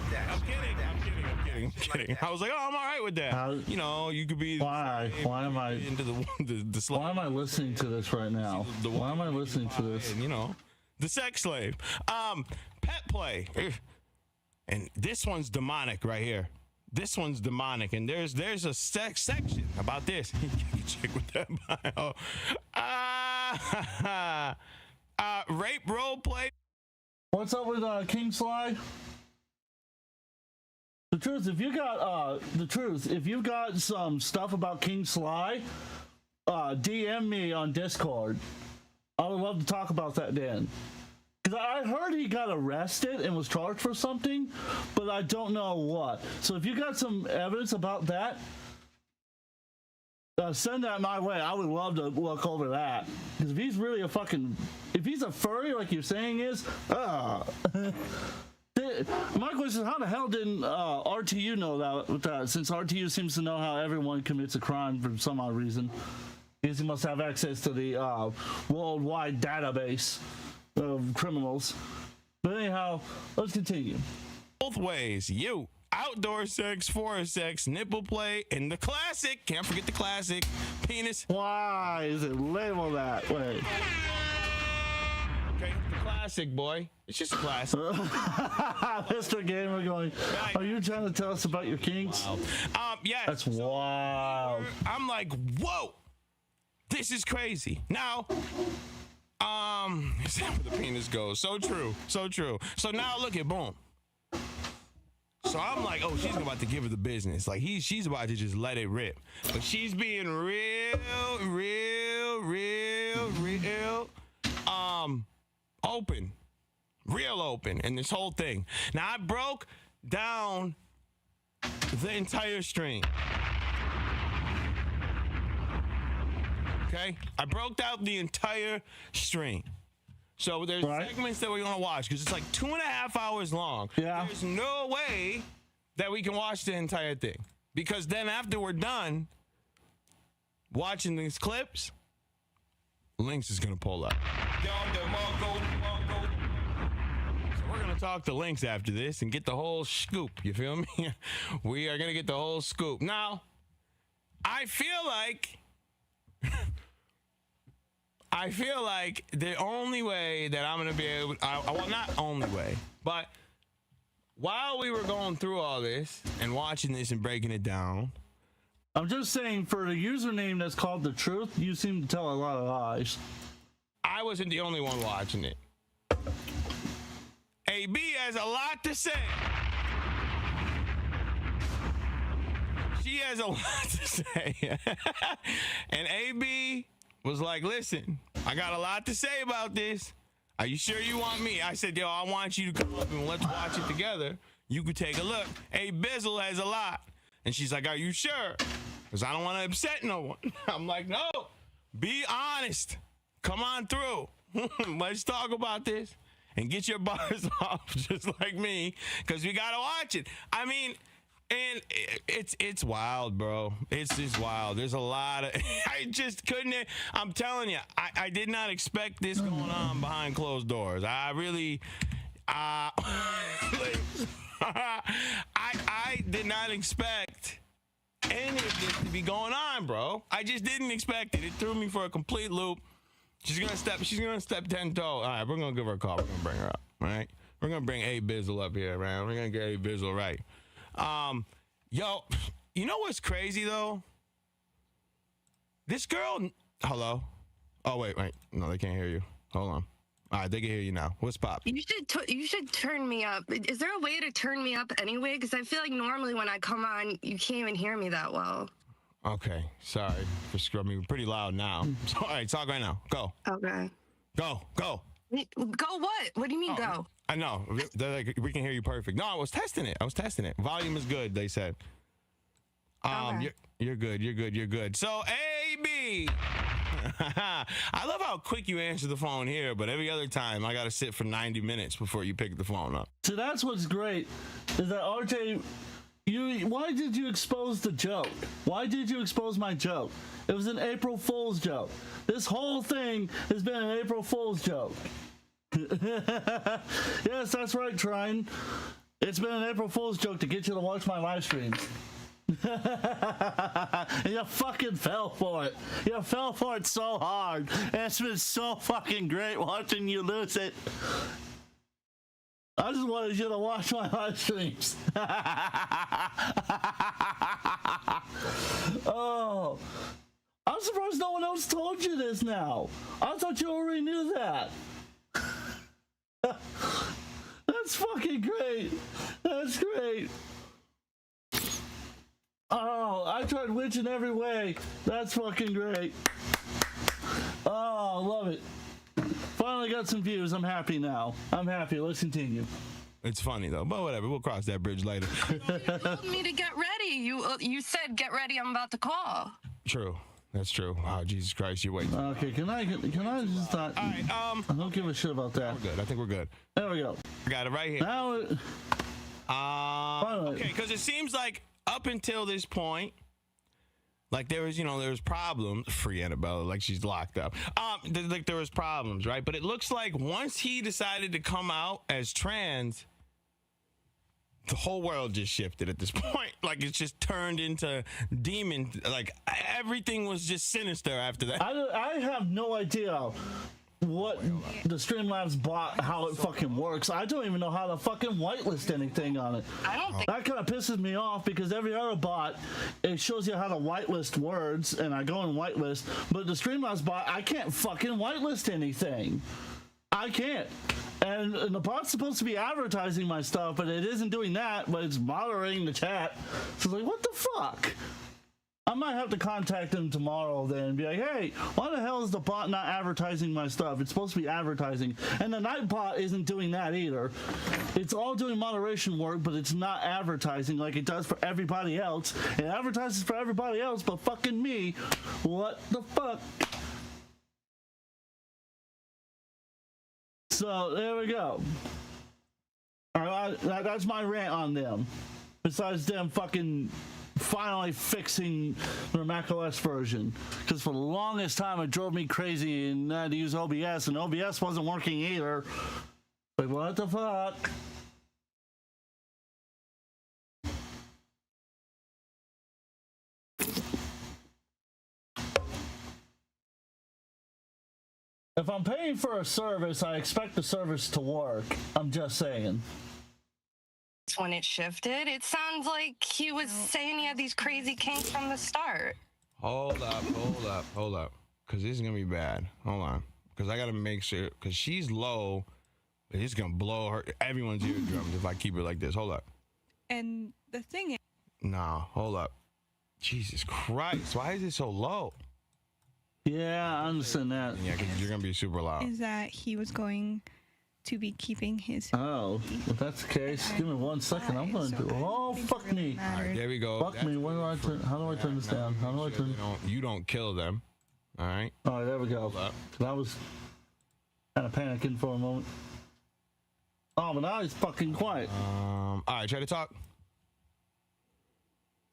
I'm kidding. I was like, oh, I'm all right with that. You know, you could be. Why? Why am I into the slave? Why am I listening to this right now? Why am I listening to this? And, you know, the sex slave. Pet play. And this one's demonic right here. This one's demonic, and there's a sex section about this. You check with that bio. Rape role play. What's up with King Sly? The truth, if you got if you've got some stuff about King Sly, DM me on Discord. I would love to talk about that then. Because I heard he got arrested and was charged for something, but I don't know what. So if you got some evidence about that, send that my way. I would love to look over that. Because if he's really if he's a furry like you're saying is, my question is, how the hell didn't RTU know that? Since RTU seems to know how everyone commits a crime for some odd reason. Because he must have access to the worldwide database of criminals. But anyhow, let's continue. Both ways. You. Outdoor sex, forest sex, nipple play, and the classic. Can't forget the classic. Penis. Why is it labeled that way? Okay, the classic, boy. It's just a classic. Mr. Gamer going, are you trying to tell us about your kinks? Yeah. That's wild. I'm like, whoa. This is crazy. Now, is that where the penis goes? So true. So true. So now look at boom. So I'm like, oh, she's about to give her the business. Like she's about to just let it rip. But she's being real open. Real open in this whole thing. Now I broke down the entire string. Okay? I broke out the entire string. So there's segments that we're going to watch because it's like 2.5 hours long. Yeah. There's no way that we can watch the entire thing. Because then after we're done watching these clips, Lynx is going to pull up. So we're going to talk to Lynx after this and get the whole scoop. You feel me? We are going to get the whole scoop. Now, I feel like the only way that I'm going to be able well, not only way, but while we were going through all this and watching this and breaking it down, I'm just saying, for a username that's called The Truth, you seem to tell a lot of lies. I wasn't the only one watching it. AB has a lot to say. She has a lot to say. And AB was like, listen, I got a lot to say about this. Are you sure you want me? I said, yo, I want you to come up and let's watch it together. You could take a look. Hey, Bizzle has a lot. And she's like, are you sure? Because I don't want to upset no one. I'm like, no, be honest. Come on through. Let's talk about this and get your bars off just like me, because we got to watch it. I mean, and it's wild, bro. It's just wild. There's a lot of, I just couldn't, I'm telling you, I did not expect this going on behind closed doors. I really, I did not expect any of this to be going on, bro. I just didn't expect it. It threw me for a complete loop. She's gonna step 10 toe. All right, we're gonna give her a call. We're gonna bring her up. All right, we're gonna bring A Bizzle up here, man. We're gonna get A Bizzle right. Yo, you know what's crazy though? This girl, hello? Oh wait, no, they can't hear you. Hold on. All right, they can hear you now. What's pop? You should turn me up. Is there a way to turn me up anyway? Because I feel like normally when I come on, you can't even hear me that well. Okay, sorry for scrubbing. You're pretty loud now. All right, talk right now. Go. Okay. Go. Go what? What do you mean go? I know. They're like, we can hear you perfect. No, I was testing it. Volume is good, they said. Okay. You're good. So, AB. I love how quick you answer the phone here, but every other time I got to sit for 90 minutes before you pick the phone up. So that's what's great, is that RJ, why did you expose the joke? Why did you expose my joke? It was an April Fool's joke. This whole thing has been an April Fool's joke. Yes, that's right, Trine. It's been an April Fool's joke to get you to watch my live streams. And you fucking fell for it. You fell for it so hard. And it's been so fucking great watching you lose it. I just wanted you to watch my live streams. Oh, I'm surprised no one else told you this now. I thought you already knew that. That's fucking great. That's great. Oh, I tried witching every way. That's fucking great. Oh, love it. Finally got some views. I'm happy now. I'm happy. Let's continue. It's funny though, but whatever. We'll cross that bridge later. You told me to get ready. You said get ready. I'm about to call. True. That's true. Oh, Jesus Christ, you're waiting. Okay, can I just not? All right. I don't give a shit about that. We're good. I think we're good. There we go. I got it right here. Now, Okay, because it seems like up until this point, like there was problems. Free Annabella, like she's locked up. Like there was problems, right? But it looks like once he decided to come out as trans, the whole world just shifted at this point. Like it's just turned into demon. Like everything was just sinister after that. I have no idea what the Streamlabs bot, how it fucking works. I don't even know how to fucking whitelist anything on it. I don't think. That kind of pisses me off because every other bot, it shows you how to whitelist words, and I go and whitelist. But the Streamlabs bot, I can't fucking whitelist anything. I can't. And the bot's supposed to be advertising my stuff, but it isn't doing that, but it's moderating the chat. So it's like, what the fuck? I might have to contact them tomorrow then and be like, hey, why the hell is the bot not advertising my stuff? It's supposed to be advertising. And the night bot isn't doing that either. It's all doing moderation work, but it's not advertising like it does for everybody else. It advertises for everybody else, but fucking me. What the fuck? So there we go. All right, that's my rant on them. Besides them fucking finally fixing the macOS version, because for the longest time it drove me crazy and I had to use OBS, and OBS wasn't working either. Like, what the fuck? If I'm paying for a service, I expect the service to work. I'm just saying. When it shifted, it sounds like he was saying he had these crazy kinks from the start. Hold up. Because this is going to be bad. Hold on. Because I got to make sure, because she's low, it's going to blow everyone's eardrums if I keep it like this. Hold up. And the thing is... Nah, hold up. Jesus Christ. Why is it so low? Yeah, I understand that. Yeah, because you're going to be super loud. Is that he was going to be keeping his... Oh, if that's the case, give me 1 second. I'm going to do... Oh, fuck me. All right, there we go. Fuck me. Where do I turn? How do I turn this down? How do I turn? You don't kill them. All right. All right, there we go. I was kind of panicking for a moment. Oh, but now he's fucking quiet. All right, try to talk.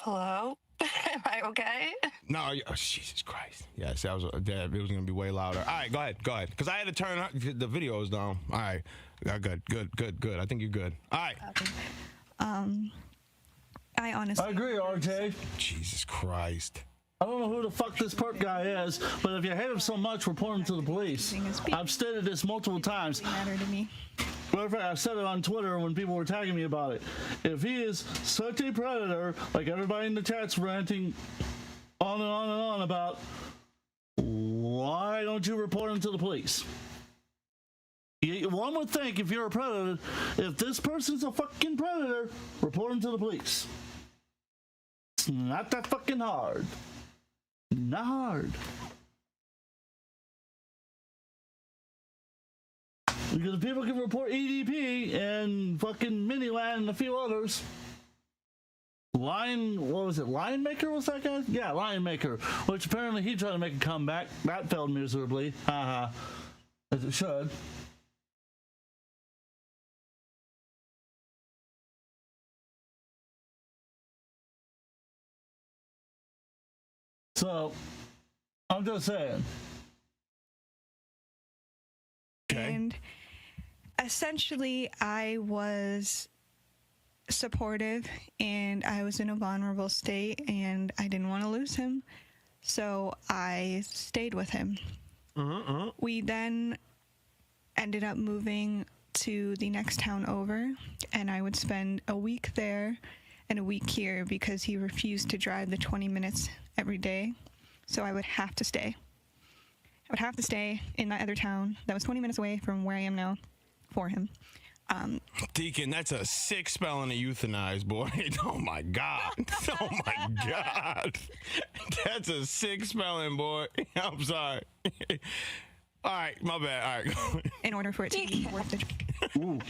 Hello? Am I okay? No, oh, Jesus Christ. Yes, it was going to be way louder. All right, go ahead. Because I had to turn the videos down. All right. Good. I think you're good. All right. I honestly... I agree, RJ. Jesus Christ. I don't know who the fuck this perp guy is, but if you hate him so much, report him to the police. I've stated this multiple times. matter to me. Matter of fact, I said it on Twitter when people were tagging me about it. If he is such a predator, like everybody in the chat's ranting on and on and on about, why don't you report him to the police? One would think if you're a predator, if this person's a fucking predator, report him to the police. It's not that fucking hard. Not hard. Because people can report EDP and fucking Miniland and a few others. What was it? Lion Maker was that guy? Yeah, Lion Maker. Which apparently he tried to make a comeback. That failed miserably. Haha. As it should. So, I'm just saying. Okay. And essentially, I was supportive and I was in a vulnerable state and I didn't want to lose him. So I stayed with him. We then ended up moving to the next town over, and I would spend a week there and a week here because he refused to drive the 20 minutes every day. So I would have to stay. I would have to stay in that other town that was 20 minutes away from where I am now for him. Deacon, that's a sick spelling of euthanize, boy. Oh my God. Oh my God. That's a sick spelling, boy. I'm sorry. All right, my bad. All right. in order for it to be worth the Not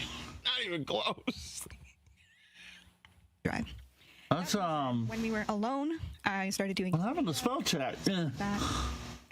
even close. drive. That's When we were alone, I started doing what happened to spell check? Yeah. that.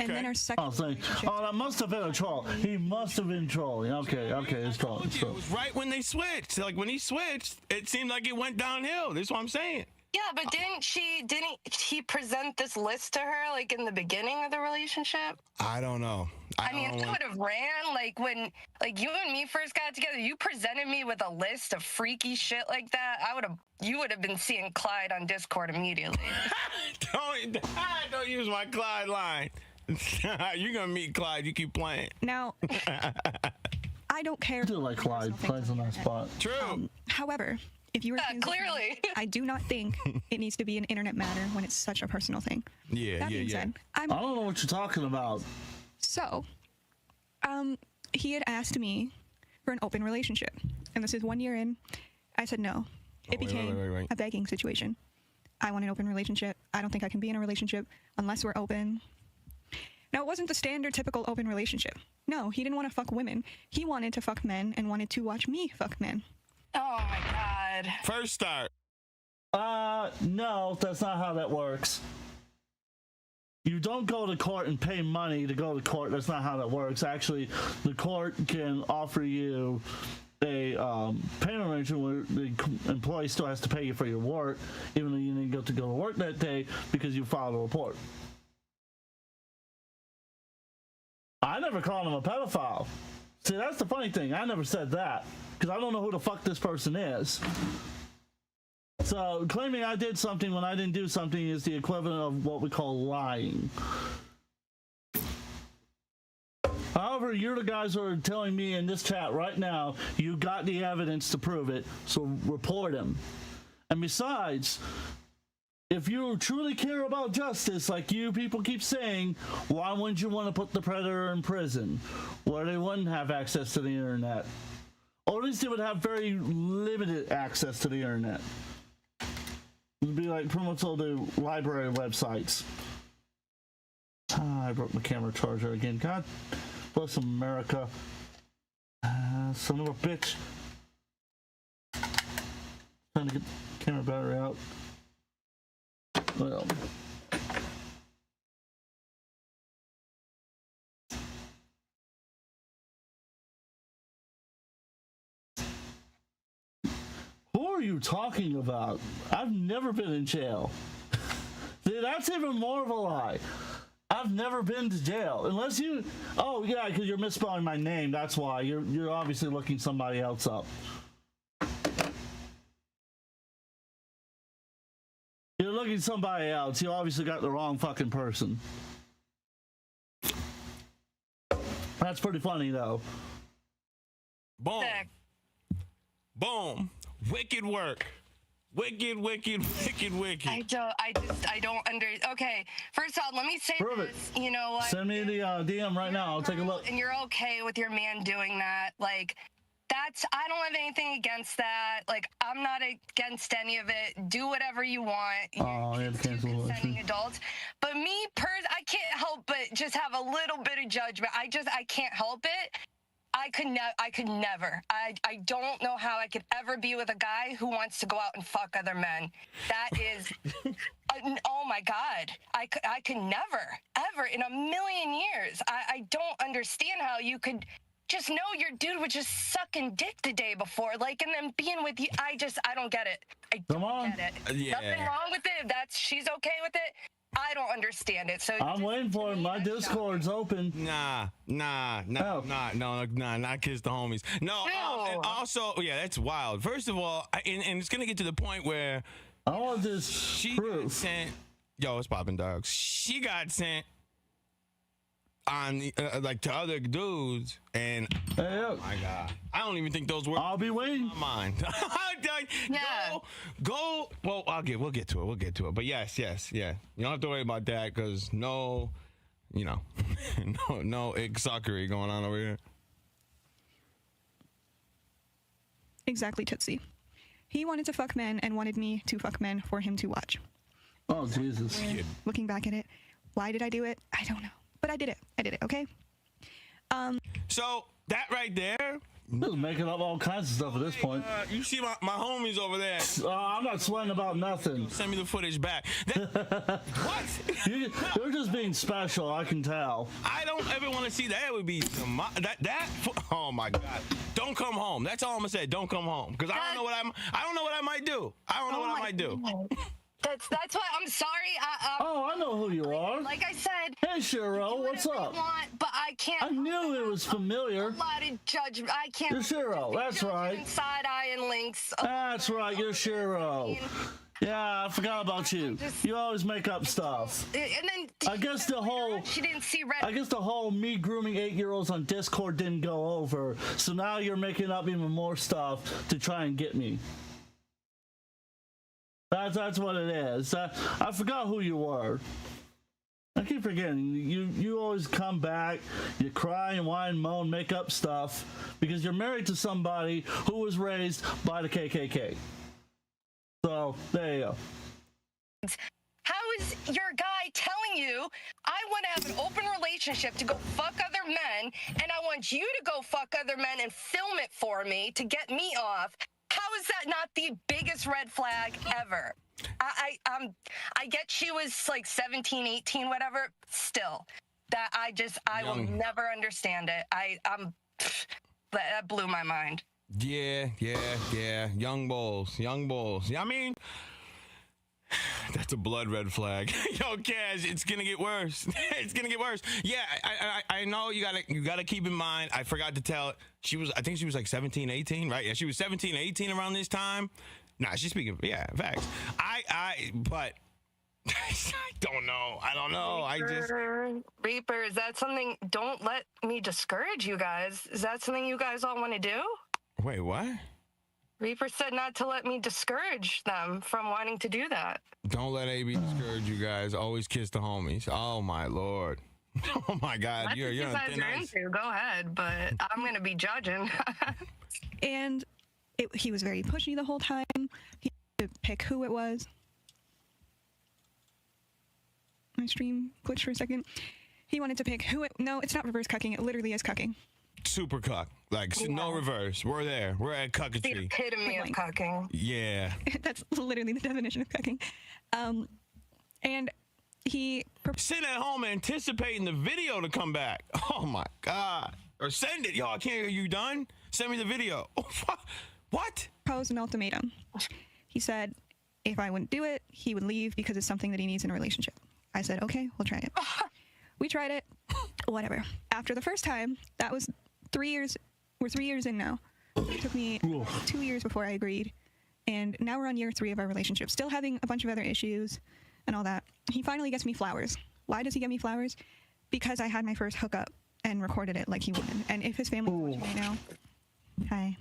And then our second Oh, relationship, that must have been a troll. He must have been trolling. Okay, it's troll. Told you, it was right when they switched. Like when he switched, it seemed like it went downhill. That's what I'm saying. Yeah, but didn't he present this list to her like in the beginning of the relationship? I don't know. I mean, I would have ran like when you and me first got together. You presented me with a list of freaky shit like that. You would have been seeing Clyde on Discord immediately. Don't use my Clyde line. You're gonna meet Clyde. You keep playing. now, I don't care. I do like Clyde. Clyde's a nice spot. True. However, if you were Yeah, clearly. I do not think it needs to be an internet matter when it's such a personal thing. Yeah, That being said, I don't know what you're talking about. So, he had asked me for an open relationship, and this is 1 year in. I said no. It became wait. a begging situation. I want an open relationship. I don't think I can be in a relationship unless we're open. Now, it wasn't the standard typical open relationship. No, he didn't want to fuck women. He wanted to fuck men and wanted to watch me fuck men. Oh my God. First start. No, that's not how that works. You don't go to court and pay money to go to court. That's not how that works. Actually, the court can offer you a payment arrangement where the employee still has to pay you for your work, even though you didn't get to go to work that day because you filed a report. I never called him a pedophile. See, that's the funny thing. I never said that because I don't know who the fuck this person is. So claiming I did something when I didn't do something is the equivalent of what we call lying. However, you're the guys who are telling me in this chat right now you got the evidence to prove it, so report him. And besides, if you truly care about justice, like you people keep saying, why wouldn't you want to put the predator in prison where they wouldn't have access to the internet? Or at least they would have very limited access to the internet. It'd be like pretty much all the library websites. I broke my camera charger again. God bless America. Son of a bitch. Trying to get the camera battery out. Well. Who are you talking about? I've never been in jail. That's even more of a lie. I've never been to jail. Unless you... Oh, yeah, because you're misspelling my name. That's why. You're obviously looking somebody else up. You're looking somebody else. You obviously got the wrong fucking person. That's pretty funny, though. Boom. Sick. Boom. Wicked work. Wicked. I don't Okay, first off, let me say Prove it. this. You know what? Send me the DM right now. I'll take a look. And you're okay with your man doing that. Like, I don't have anything against that. Like, I'm not against any of it. Do whatever you want. Oh, yeah, Two cancel consenting adults. But me, I can't help but just have a little bit of judgment. I can't help it. I could never. I don't know how I could ever be with a guy who wants to go out and fuck other men. That is, oh my God. I could never, ever in a million years. I don't understand how you could just know your dude was just sucking dick the day before, like, and then being with you. I don't get it. I don't get it. Yeah. Nothing wrong with it. If she's okay with it. I don't understand it. So I'm waiting for it. My Discord's open. Nah, not kiss the homies. No, and also, yeah, that's wild. First of all, and it's gonna get to the point where I want this she proof. got sent. Yo, it's popping dogs. She got sent on like to other dudes, and Hey, oh my God, I don't even think those were. I'll be waiting. My mind. Yeah. Go. Well, we'll get to it. But yes, yeah. You don't have to worry about that because no ick suckery going on over here. exactly Tootsie. He wanted to fuck men and wanted me to fuck men for him to watch. Oh, Jesus. Looking back at it, why did I do it? I don't know. But I did it. I did it, okay? So that right there. Just making up all kinds of stuff at this point. You see my homies over there. I'm not sweating about nothing. Send me the footage back. What? You're just being special, I can tell. I don't ever want to see that. Would be that. Oh my God! Don't come home. That's all I'm gonna say. Don't come home because I don't know what I might do. I don't know what I might do. That's why I'm sorry. Oh, I know who you are. Like I said, Hey, Shiro, what's whatever up? you want, but I can't. I knew it was familiar. A lot of judgment. I can't. You're Shiro, that's right. Side eye and links. That's right, you're Shiro. Yeah, I forgot about you. You always make up stuff. And then I guess the whole she didn't see red. I guess the whole me grooming 8-year-olds on Discord didn't go over. So now you're making up even more stuff to try and get me. That's what it is. I forgot who you were. I keep forgetting. You always come back, you cry and whine, moan, make up stuff because you're married to somebody who was raised by the KKK. So there you go. How is your guy telling you I want to have an open relationship to go fuck other men, and I want you to go fuck other men and film it for me to get me off? How is that not the biggest red flag ever? I get she was like 17, 18, whatever. Still, that I will never understand it. That blew my mind. Yeah. Young bulls. Yeah, I mean, that's a blood red flag. Yo, Kaz, it's gonna get worse. It's gonna get worse. Yeah, I know you gotta keep in mind. I forgot to tell. I think she was like 17, 18, right? Yeah, she was 17, 18 around this time. Nah, she's speaking. Yeah, facts. But I don't know. Reaper, is that something? Don't let me discourage you guys. Is that something you guys all want to do? Wait, what? Reaper said not to let me discourage them from wanting to do that. Don't let AB discourage you guys. Always kiss the homies. Oh my Lord. Oh my God. That's You're what you on guys thin are ice. into. Go ahead, but I'm gonna be judging. And he was very pushy the whole time. He had to pick who it was. My stream glitched for a second. He wanted to pick who it... No, it's not reverse cucking. It literally is cucking. Super cuck. Like, no reverse. We're there. We're at The cucketry. epitome of cucking. Yeah. That's literally the definition of cucking. And he... Sitting at home anticipating the video to come back. Oh my God. Or send it. Yo, I can't hear you done. Send me the video. Oh, what? Proposed an ultimatum. He said if I wouldn't do it, he would leave because it's something that he needs in a relationship. I said, okay, we'll try it. We tried it. Whatever. After the first time, that was 3 years. We're 3 years in now. It took me 2 years before I agreed. And now we're on year 3 of our relationship. Still having a bunch of other issues and all that. He finally gets me flowers. Why does he get me flowers? Because I had my first hookup and recorded it like he would. And if his family watching right now, hi.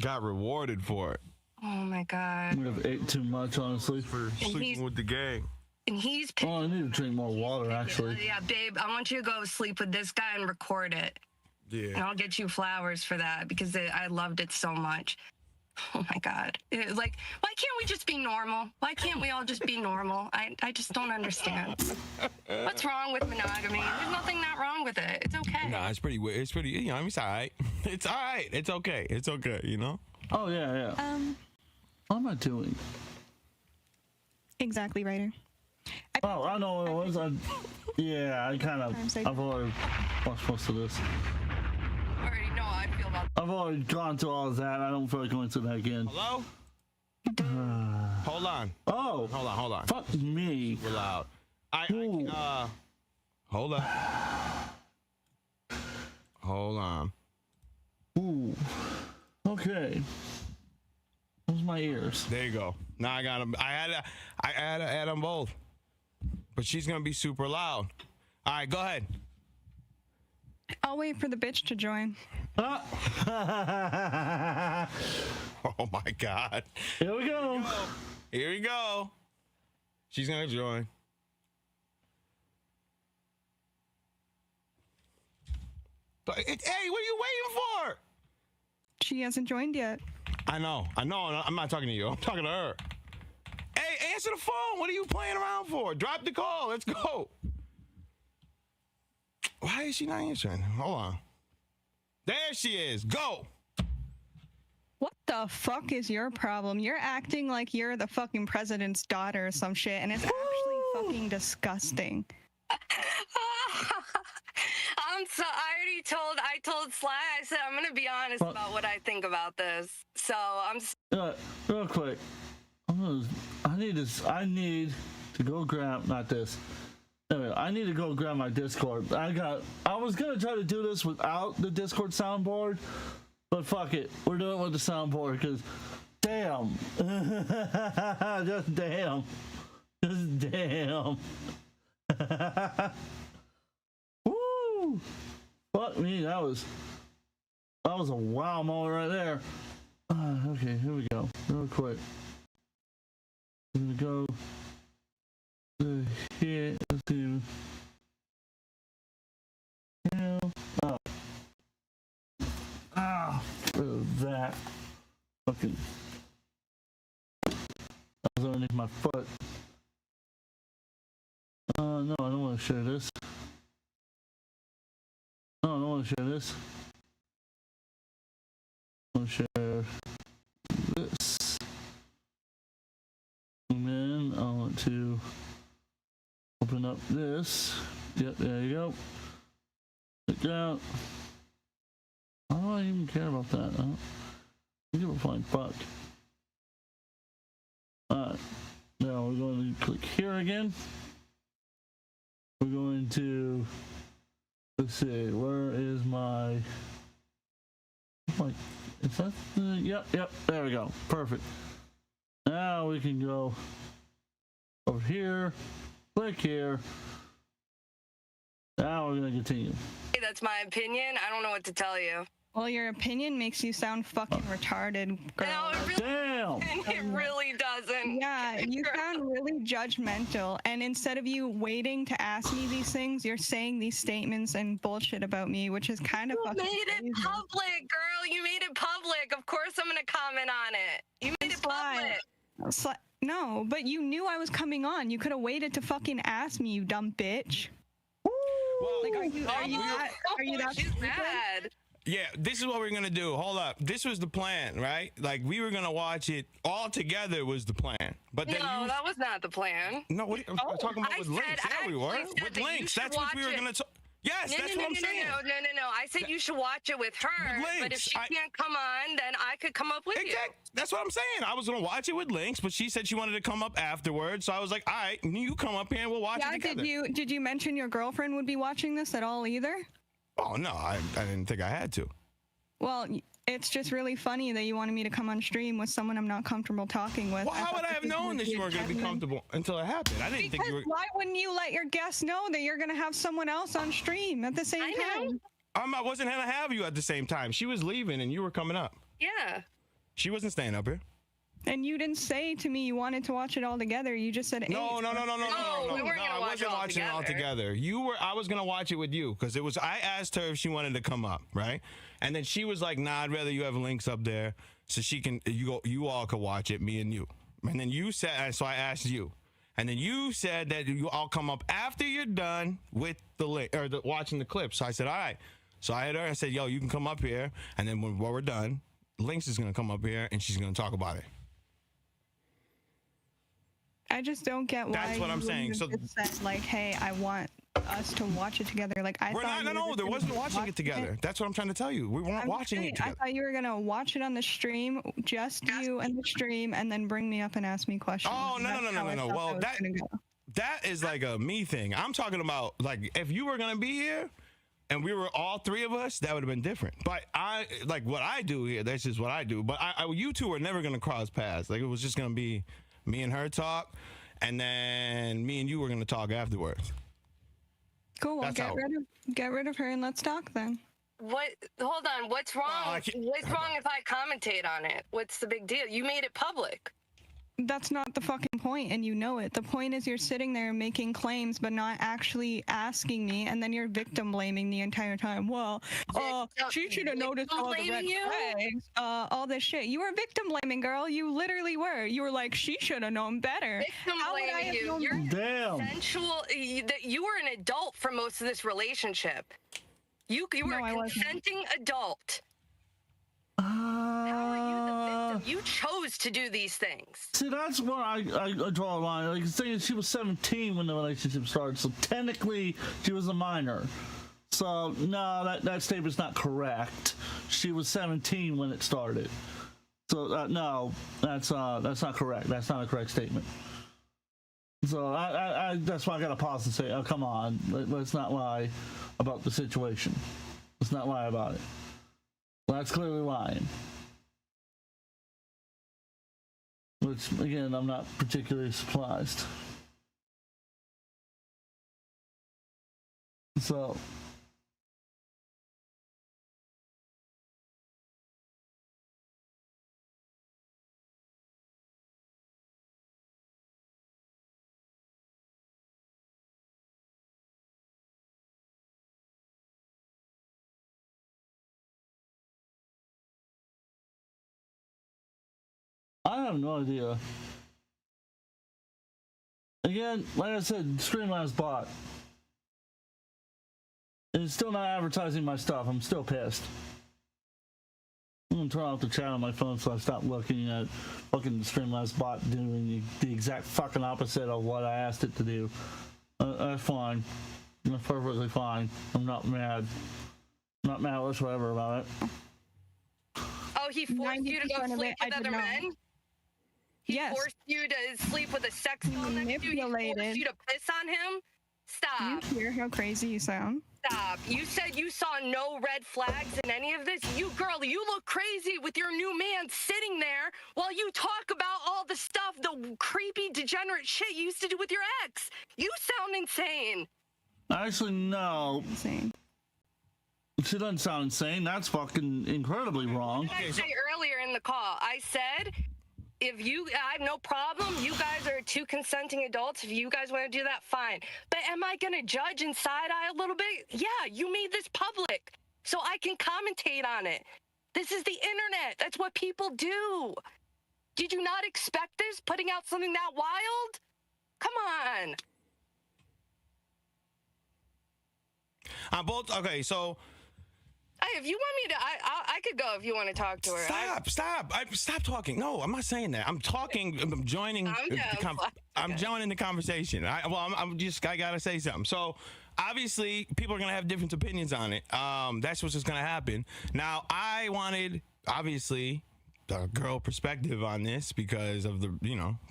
Got rewarded for it. Oh my God. We have ate too much, honestly. For sleeping with the gang. And he's Oh, I need to drink more water, actually. Yeah, babe, I want you to go sleep with this guy and record it. And Yeah. I'll get you flowers for that because I loved it so much. Oh my God. Like, why can't we just be normal? Why can't we all just be normal? I just don't understand. What's wrong with monogamy? There's nothing not wrong with it. It's okay. Nah, it's pretty weird. It's pretty, you know, it's all right. It's all right. It's okay. It's okay, you know? Oh, yeah. What am I doing? Exactly, writer. Oh, I know what it was. I've already watched most of this. I already know how I feel about I've already gone through all of that. I don't feel like going through that again. Hello? Hold on. Oh, Hold on. fuck me. We're loud. Ooh. Hold on. Hold on. Ooh. Okay. Those are my ears. There you go. Now I got them. I had to add them both. But she's going to be super loud. All right, go ahead. I'll wait for the bitch to join. Oh my God. Here we go. Here we go. She's going to join. But, hey, what are you waiting for? She hasn't joined yet. I know. I'm not talking to you. I'm talking to her. Hey, answer the phone. What are you playing around for? Drop the call. Let's go. Why is she not answering? Hold on. There she is. Go. What the fuck is your problem? You're acting like you're the fucking president's daughter or some shit, and it's actually fucking disgusting. I'm so. I told Sly. I said I'm gonna be honest about what I think about this. So I'm. Real quick, I need to go grab not this. Anyway, I need to go grab my Discord. I was gonna try to do this without the Discord soundboard, but fuck it, we're doing it with the soundboard because, damn, just damn. Woo! Fuck me, that was a wow moment right there. Okay, here we go. Real quick. I'm gonna go to here. Let's do. That. Fucking. That was underneath my foot. No, I don't want to share this. No, I don't want to share this. I want to share this. And then I want to open up this. Yep, there you go. Click out. I don't even care about that. I don't give a flying fuck. Alright. Now we're going to click here again. We're going to, let's see, where is my, is that the, yep, there we go. Perfect. Now we can go over here, click here. Now we're going to continue. Hey, that's my opinion. I don't know what to tell you. Well, your opinion makes you sound fucking retarded, girl. No, it really, Damn! it really doesn't. Yeah, you sound really judgmental, and instead of you waiting to ask me these things, you're saying these statements and bullshit about me, which is kind of You fucking made it crazy. public, girl. You made it public. Of course I'm gonna comment on it. You made it public. No, but you knew I was coming on. You could have waited to fucking ask me, you dumb bitch. Well, Like, are you that She's stupid? mad. yeah, this is what we're gonna do. Hold up. This was the plan, right? Like we were gonna watch it all together was the plan. But then No, that was not the plan. No, what are you, I'm talking about I with said- links. Yeah, we were. I actually said With that you links. should That's what we watch were it. gonna talk. Yes, No, that's no, what I'm no, saying. no. I said you should watch it with her. With But if links. she can't come on, then I could come up with Exactly. That's what I'm saying. I was gonna watch it with links, but she said she wanted to come up afterwards. So I was like, all right, you come up here and we'll watch it Yeah, together. did you mention your girlfriend would be watching this at all either? Oh no, I didn't think I had to. Well, it's just really funny that you wanted me to come on stream with someone I'm not comfortable talking with. Well, how thought would I this have was known that be you weren't gonna be genuine- comfortable until it happened? I didn't think Because you were. why wouldn't you let your guests know that you're gonna have someone else on stream at the same I know. time? I wasn't gonna have you at the same time. She was leaving and you were coming up. Yeah. She wasn't staying up here. And you didn't say to me you wanted to watch it all together. You just said, hey, No, we weren't I gonna watch wasn't it all watching it all together. I was gonna watch it with you because it was. I asked her if she wanted to come up, right? And then she was like, "Nah, I'd rather you have links up there so she can. You all could watch it, me and you." And then you said, so I asked you, and then you said that you all come up after you're done with the link or watching the clip. So I said, all right. So I had her. I said, yo, you can come up here, and then when we're done, Links is gonna come up here and she's gonna talk about it. I just don't get why. That's what I'm you saying. wouldn't So- have just said, like, hey, I want us to watch it together. Like, I We're thought not. you were No, just there gonna wasn't watching watch it together. That's what I'm trying to tell you. We weren't I'm watching saying, it together. I thought you were gonna watch it on the stream, just you and the stream, and then bring me up and ask me questions. Oh, no. That's how I thought Well, was that gonna go. that is like a me thing. I'm talking about like if you were gonna be here and we were all three of us, that would have been different. But I like what I do here. That's just what I do. But you two are never gonna cross paths. Like it was just gonna be me and her talk, and then me and you were gonna talk afterwards. Cool. Well, That's how- get rid of her and let's talk then. What? Hold on. What's wrong? I can't- What's wrong if I commentate on it? What's the big deal? You made it public. that's not the fucking point, and you know it. The point is you're sitting there making claims but not actually asking me, and then you're victim blaming the entire time. Well, she should have noticed all the red flags, all this shit. You were victim blaming, girl. You literally were. You were like, she should have known better. Victim How would I blaming have you. known You're Damn. consensual. You were an adult for most of this relationship. You were No, I a wasn't. consenting adult. How are you the victim? You chose to do these things. See, that's where I draw a line. Like, saying she was 17 when the relationship started, so technically she was a minor. So no, that statement's not correct. She was 17 when it started. So no, that's not correct. That's not a correct statement. So I that's why I got to pause and say, oh, come on, let's not lie about the situation. Let's not lie about it. Well, that's clearly lying. Which, again, I'm not particularly surprised. So, I have no idea. Again, like I said, Streamlabs bot. It's still not advertising my stuff. I'm still pissed. I'm gonna turn off the chat on my phone so I stop looking at fucking Streamlabs bot doing the exact fucking opposite of what I asked it to do. That's fine. That's perfectly fine. I'm not mad. Not mad whatsoever about it. Oh, he forced you to go 90% of sleep it, I with did other not. men? He Yes. forced you to sleep with a sex doll next to you? He forced Manipulated. you to piss on him? Do you Stop. hear how crazy you sound? Stop. You said you saw no red flags in any of this? You, girl, you look crazy with your new man sitting there while you talk about all the stuff, the creepy, degenerate shit you used to do with your ex. You sound insane. Actually, no. Insane. She doesn't sound insane. That's fucking incredibly wrong. I said earlier in the call, I said, I have no problem. You guys are two consenting adults. If you guys want to do that, fine. But am I going to judge and side eye a little bit? Yeah, you made this public so I can commentate on it. This is the internet. That's what people do. Did you not expect this? Putting out something that wild? Come on. Okay, so Hey, if you want me to, I could go if you want to talk to her. stop talking. No, I'm not saying that. I'm talking. I'm joining. I'm joining the conversation. I gotta say something. So obviously, people are gonna have different opinions on it. That's what's just gonna happen. Now, I wanted obviously the girl perspective on this because of the,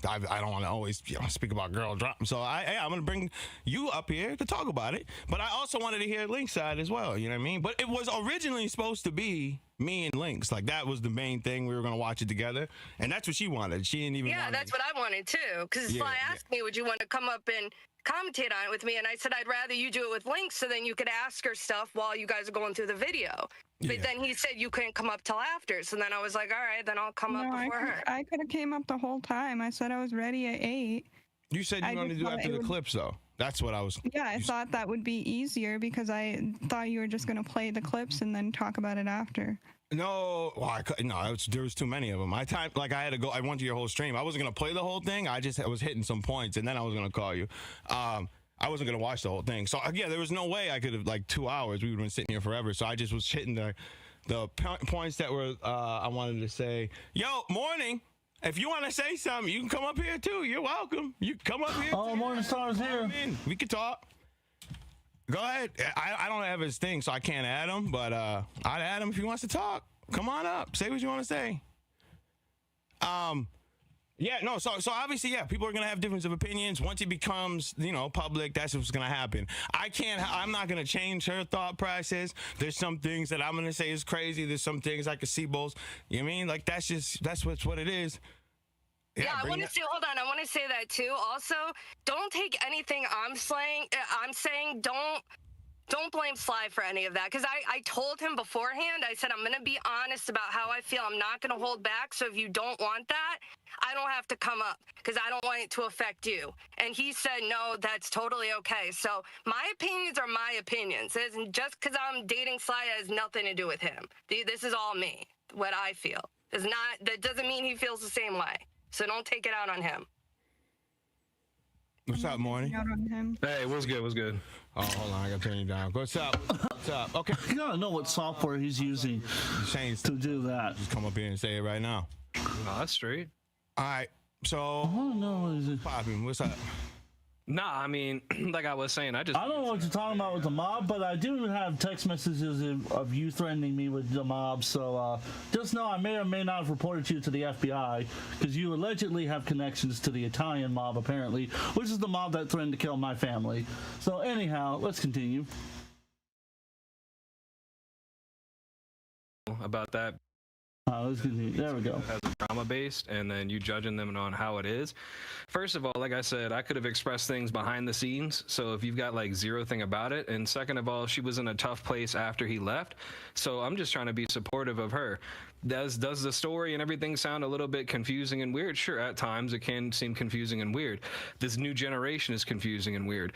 I don't want to always speak about girl drama. So I'm going to bring you up here to talk about it. But I also wanted to hear Link's side as well. You know what I mean? But it was originally supposed to be me and Link's. Like, that was the main thing. We were going to watch it together. And that's what she wanted. She didn't even Yeah, that's what I wanted too. Because Sly asked me, would you want to come up and commentate on it with me? And I said, I'd rather you do it with Link so then you could ask her stuff while you guys are going through the video. But then he said you couldn't come up till after. So then I was like, all right, then I'll come up before her. I could have came up the whole time. I said I was ready at 8. You said you wanted to do after the clips, though. That's what I was. Yeah, I thought that would be easier because I thought you were just going to play the clips and then talk about it after. No, there was too many of them. I had to go. I went to your whole stream. I wasn't gonna play the whole thing. I was hitting some points, and then I was gonna call you. I wasn't gonna watch the whole thing. So yeah, there was no way I could have 2 hours. We would have been sitting here forever. So I just was hitting the points that were I wanted to say. Yo, morning. If you want to say something, you can come up here too. You're welcome. You come up here. Oh, Morning Star's here. We can talk. Go ahead. I don't have his thing, so I can't add him. But I'd add him if he wants to talk. Come on up. Say what you want to say. Yeah, no, so obviously, yeah, people are going to have difference of opinions. Once it becomes, public, that's what's going to happen. I'm not going to change her thought process. There's some things that I'm going to say is crazy. There's some things I can see both. You know what I mean? Like, that's what it is. Yeah, I want to say, hold on. I want to say that too. Also, don't take anything I'm saying. Don't blame Sly for any of that because I told him beforehand. I said, I'm going to be honest about how I feel. I'm not going to hold back. So if you don't want that, I don't have to come up because I don't want it to affect you. And he said, no, that's totally okay. So my opinions are my opinions. And just because I'm dating Sly has nothing to do with him. This is all me, what I feel. That doesn't mean he feels the same way. So don't take it out on him. What's up, Morning? Out on him. Hey, what's good? What's good? Oh, hold on, I gotta turn you down. What's up? What's up? Okay. You gotta know what software he's using You saying to do that. just come up here and say it right now. No, that's straight. All right. So, I don't know what is it. Poppin', what's up? Nah, I mean, like I was saying, I don't know what you're talking about with the mob, but I do have text messages of you threatening me with the mob. So just know I may or may not have reported you to the FBI because you allegedly have connections to the Italian mob, apparently, which is the mob that threatened to kill my family. So anyhow, let's continue. about that. Let's continue. There we go. As a drama based, and then you judging them on how it is. First of all, like I said, I could have expressed things behind the scenes. So if you've got like zero thing about it, and second of all, she was in a tough place after he left. So I'm just trying to be supportive of her. Does the story and everything sound a little bit confusing and weird? Sure, at times it can seem confusing and weird. This new generation is confusing and weird.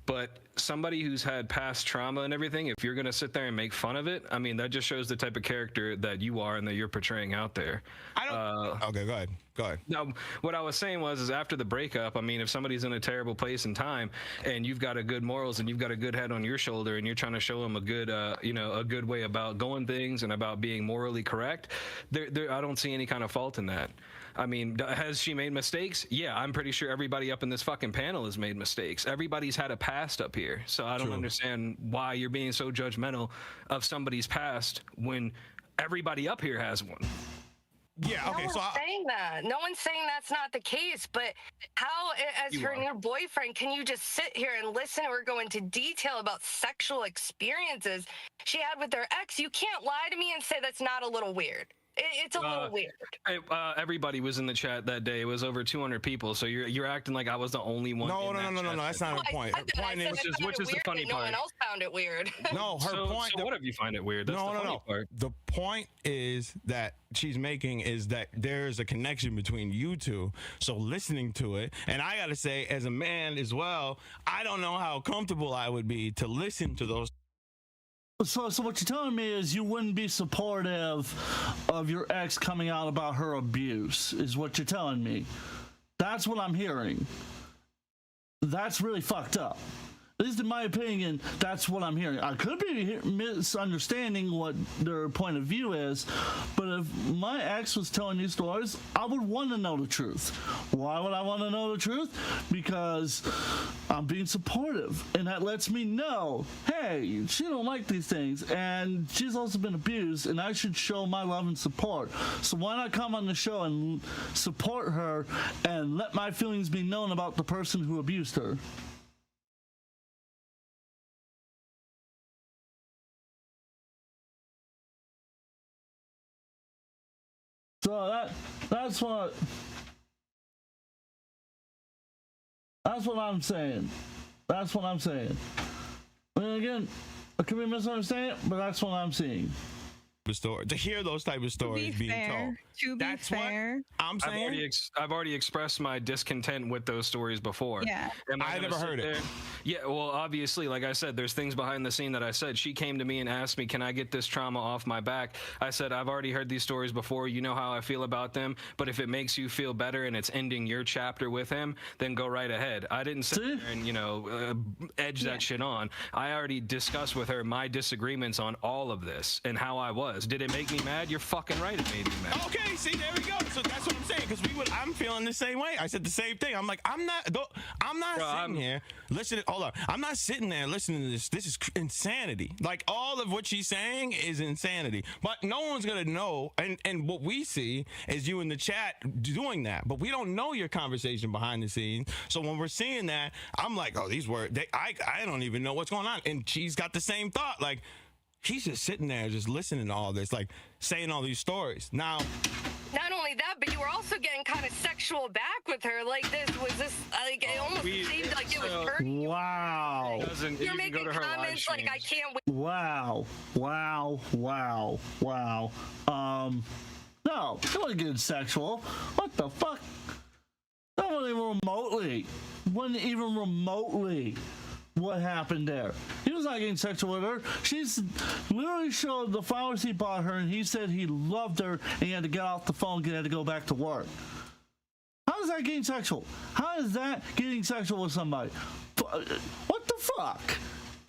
But somebody who's had past trauma and everything, if you're going to sit there and make fun of it, I mean, that just shows the type of character that you are and that you're portraying out there. I don't. Okay, go ahead. Go ahead. Now, what I was saying was, is after the breakup, I mean, if somebody's in a terrible place and time, and you've got a good morals and you've got a good head on your shoulder, and you're trying to show them a good, a good way about going things and about being morally correct, I don't see any kind of fault in that. I mean, has she made mistakes? Yeah, I'm pretty sure everybody up in this fucking panel has made mistakes. Everybody's had a past up here. So I don't understand why you're being so judgmental of somebody's past when everybody up here has one. Yeah, okay, no one's saying that. No one's saying that's not the case, but how, as her new boyfriend, can you just sit here and listen to her go into detail about sexual experiences she had with her ex? You can't lie to me and say that's not a little weird. It's a little weird. Everybody was in the chat that day. It was over 200 people. So you're acting like I was the only one. No. That's not her point. Her point is, which is the funny part. No one else found it weird. No, her point. So what if you find it weird? That's the funny part. The point is that she's making is that there's a connection between you two. So listening to it, and I gotta say, as a man as well, I don't know how comfortable I would be to listen to those. So what you're telling me is you wouldn't be supportive of your ex coming out about her abuse, is what you're telling me. That's what I'm hearing. That's really fucked up. At least in my opinion, that's what I'm hearing. I could be misunderstanding what their point of view is, but if my ex was telling these stories, I would want to know the truth. Why would I want to know the truth? Because I'm being supportive, and that lets me know, hey, she don't like these things, and she's also been abused, and I should show my love and support. So why not come on the show and support her and let my feelings be known about the person who abused her? So that's what I'm saying. That's what I'm saying. And again, I could be misunderstanding, but that's what I'm seeing. Story to hear those type of stories being told. To be fair, what I'm saying. I've already expressed my discontent with those stories before. Yeah, I never heard it. Yeah, well, obviously, like I said, there's things behind the scene that I said. She came to me and asked me, "Can I get this trauma off my back?" I said, "I've already heard these stories before. You know how I feel about them. But if it makes you feel better and it's ending your chapter with him, then go right ahead." I didn't sit there and edge that shit on. I already discussed with her my disagreements on all of this and how I was. Did it make me mad? You're fucking right. It made me mad. Okay, see, there we go. So that's what I'm saying. Because I'm feeling the same way. I said the same thing. I'm like, I'm not sitting here listening. Hold on. I'm not sitting there listening to this. This is insanity. Like, all of what she's saying is insanity. But no one's gonna know. And what we see is you in the chat doing that. But we don't know your conversation behind the scenes. So when we're seeing that, I'm like, oh, these words. I don't even know what's going on. And she's got the same thought. Like, he's just sitting there just listening to all this, like saying all these stories. Now, not only only that, but you were also getting kind of sexual back with her. Like it almost seemed like it was hurting you. Wow. You're making comments like, I can't wait. Wow. No, it wasn't getting sexual. What the fuck? That wasn't even remotely what happened there. He was not getting sexual with her. She's literally showed the flowers he bought her, and he said he loved her, and he had to get off the phone and he had to go back to work. How is that getting sexual? How is that getting sexual with somebody? What the fuck?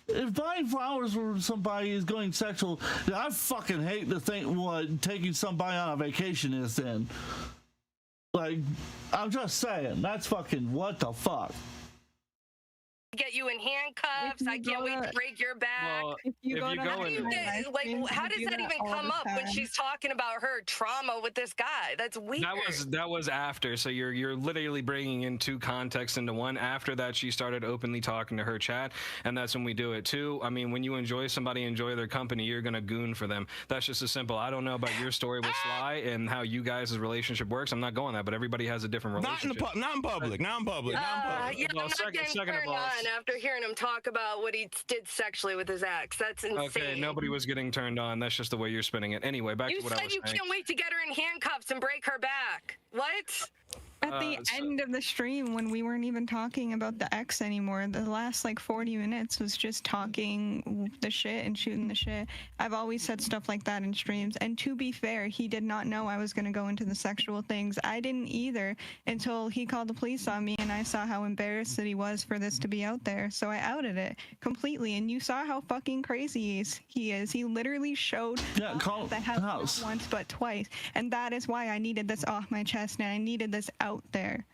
If buying flowers for somebody is going sexual, I fucking hate to think what taking somebody on a vacation is then. Like, I'm just saying, that's fucking what the fuck. Get you in handcuffs. I can't wait to break your back. Well, how does that even come up when she's talking about her trauma with this guy? That's weird. That was after. So you're literally bringing in two contexts into one. After that, she started openly talking to her chat, and that's when we do it too. I mean, when you enjoy their company, you're gonna goon for them. That's just as simple. I don't know about your story with Sly and how you guys' relationship works. I'm not going that, but everybody has a different relationship. Not in public. Yeah, Well, I'm not getting second of turned all, on after hearing him talk about what he did sexually with his ex. That's insane. okay, nobody was getting turned on. That's just the way you're spinning it. Anyway, back You to what I said was you saying. can't wait to get her in handcuffs and break her back. What? At the end of the stream, when we weren't even talking about the ex anymore, the last like 40 minutes was just talking the shit and shooting the shit. I've always said stuff like that in streams. And to be fair, he did not know I was going to go into the sexual things. I didn't either until he called the police on me and I saw how embarrassed that he was for this to be out there. So I outed it completely. And you saw how fucking crazy he is. He literally showed call the house not once but twice. And that is why I needed this off my chest and I needed this out there.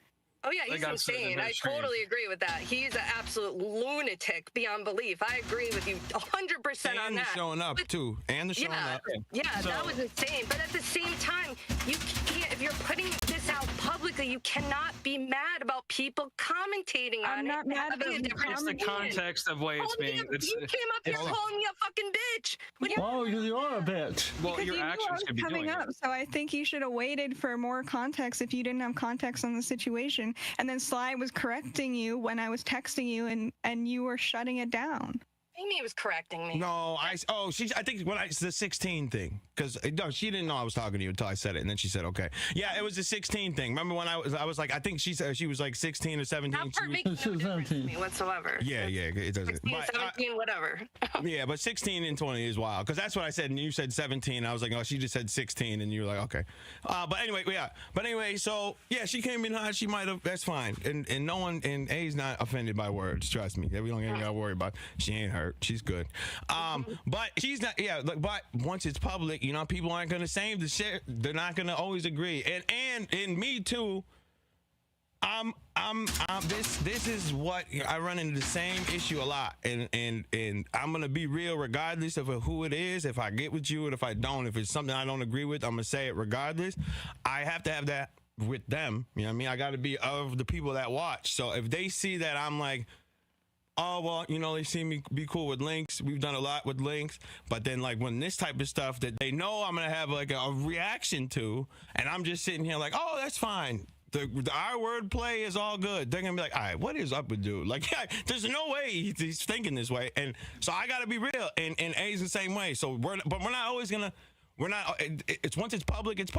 Oh yeah, he's insane. I totally agree with that. He's an absolute lunatic beyond belief. I agree with you 100% on that. Showing up too, and the showing up. Yeah, that was insane. But at the same time, you can't. If you're putting this out publicly, you cannot be mad about people commentating on I'm it. not mad about It's the context of way it's being. You came up here calling me a fucking bitch. Oh, you are a bitch. Well, Because your you knew I actions was could be coming doing up, it. so I think you should have waited for more context if you didn't have context on the situation. And then Sly was correcting you when I was texting you, and you were shutting it down. Amy was correcting me. No, I think it's the 16 thing, because no, she didn't know I was talking to you until I said it, and then she said okay. Yeah, it was the 16 thing. Remember when I was like, I think she said she was like 16 or 17. That part makes no difference to me whatsoever. Yeah, it doesn't. 16, 17, whatever. Yeah, but 16 and 20 is wild, because that's what I said, and you said 17. I was like, oh, she just said 16, and you were like, okay. But anyway, so yeah, she came in hot. She might have. That's fine, and no one, and A's not offended by words. Trust me, we don't even gotta worry about. She ain't hurt. She's good. But she's not. Yeah, but once it's public, people aren't gonna say the shit. They're not gonna always agree, and me too. This is what I run into the same issue a lot, and I'm gonna be real regardless of who it is. If I get with you and if I don't, if it's something I don't agree with, I'm gonna say it regardless. I have to have that with them. You know what I mean? I got to be of the people that watch. So if they see that I'm like, oh, well, they see me be cool with links. We've done a lot with links. But then, like, when this type of stuff that they know I'm going to have, like, a reaction to, and I'm just sitting here like, oh, that's fine. Our wordplay is all good. They're going to be like, all right, what is up with dude? Like, yeah, there's no way he's thinking this way. And so I got to be real. And A's the same way. So we're not always going to, it's once it's public, and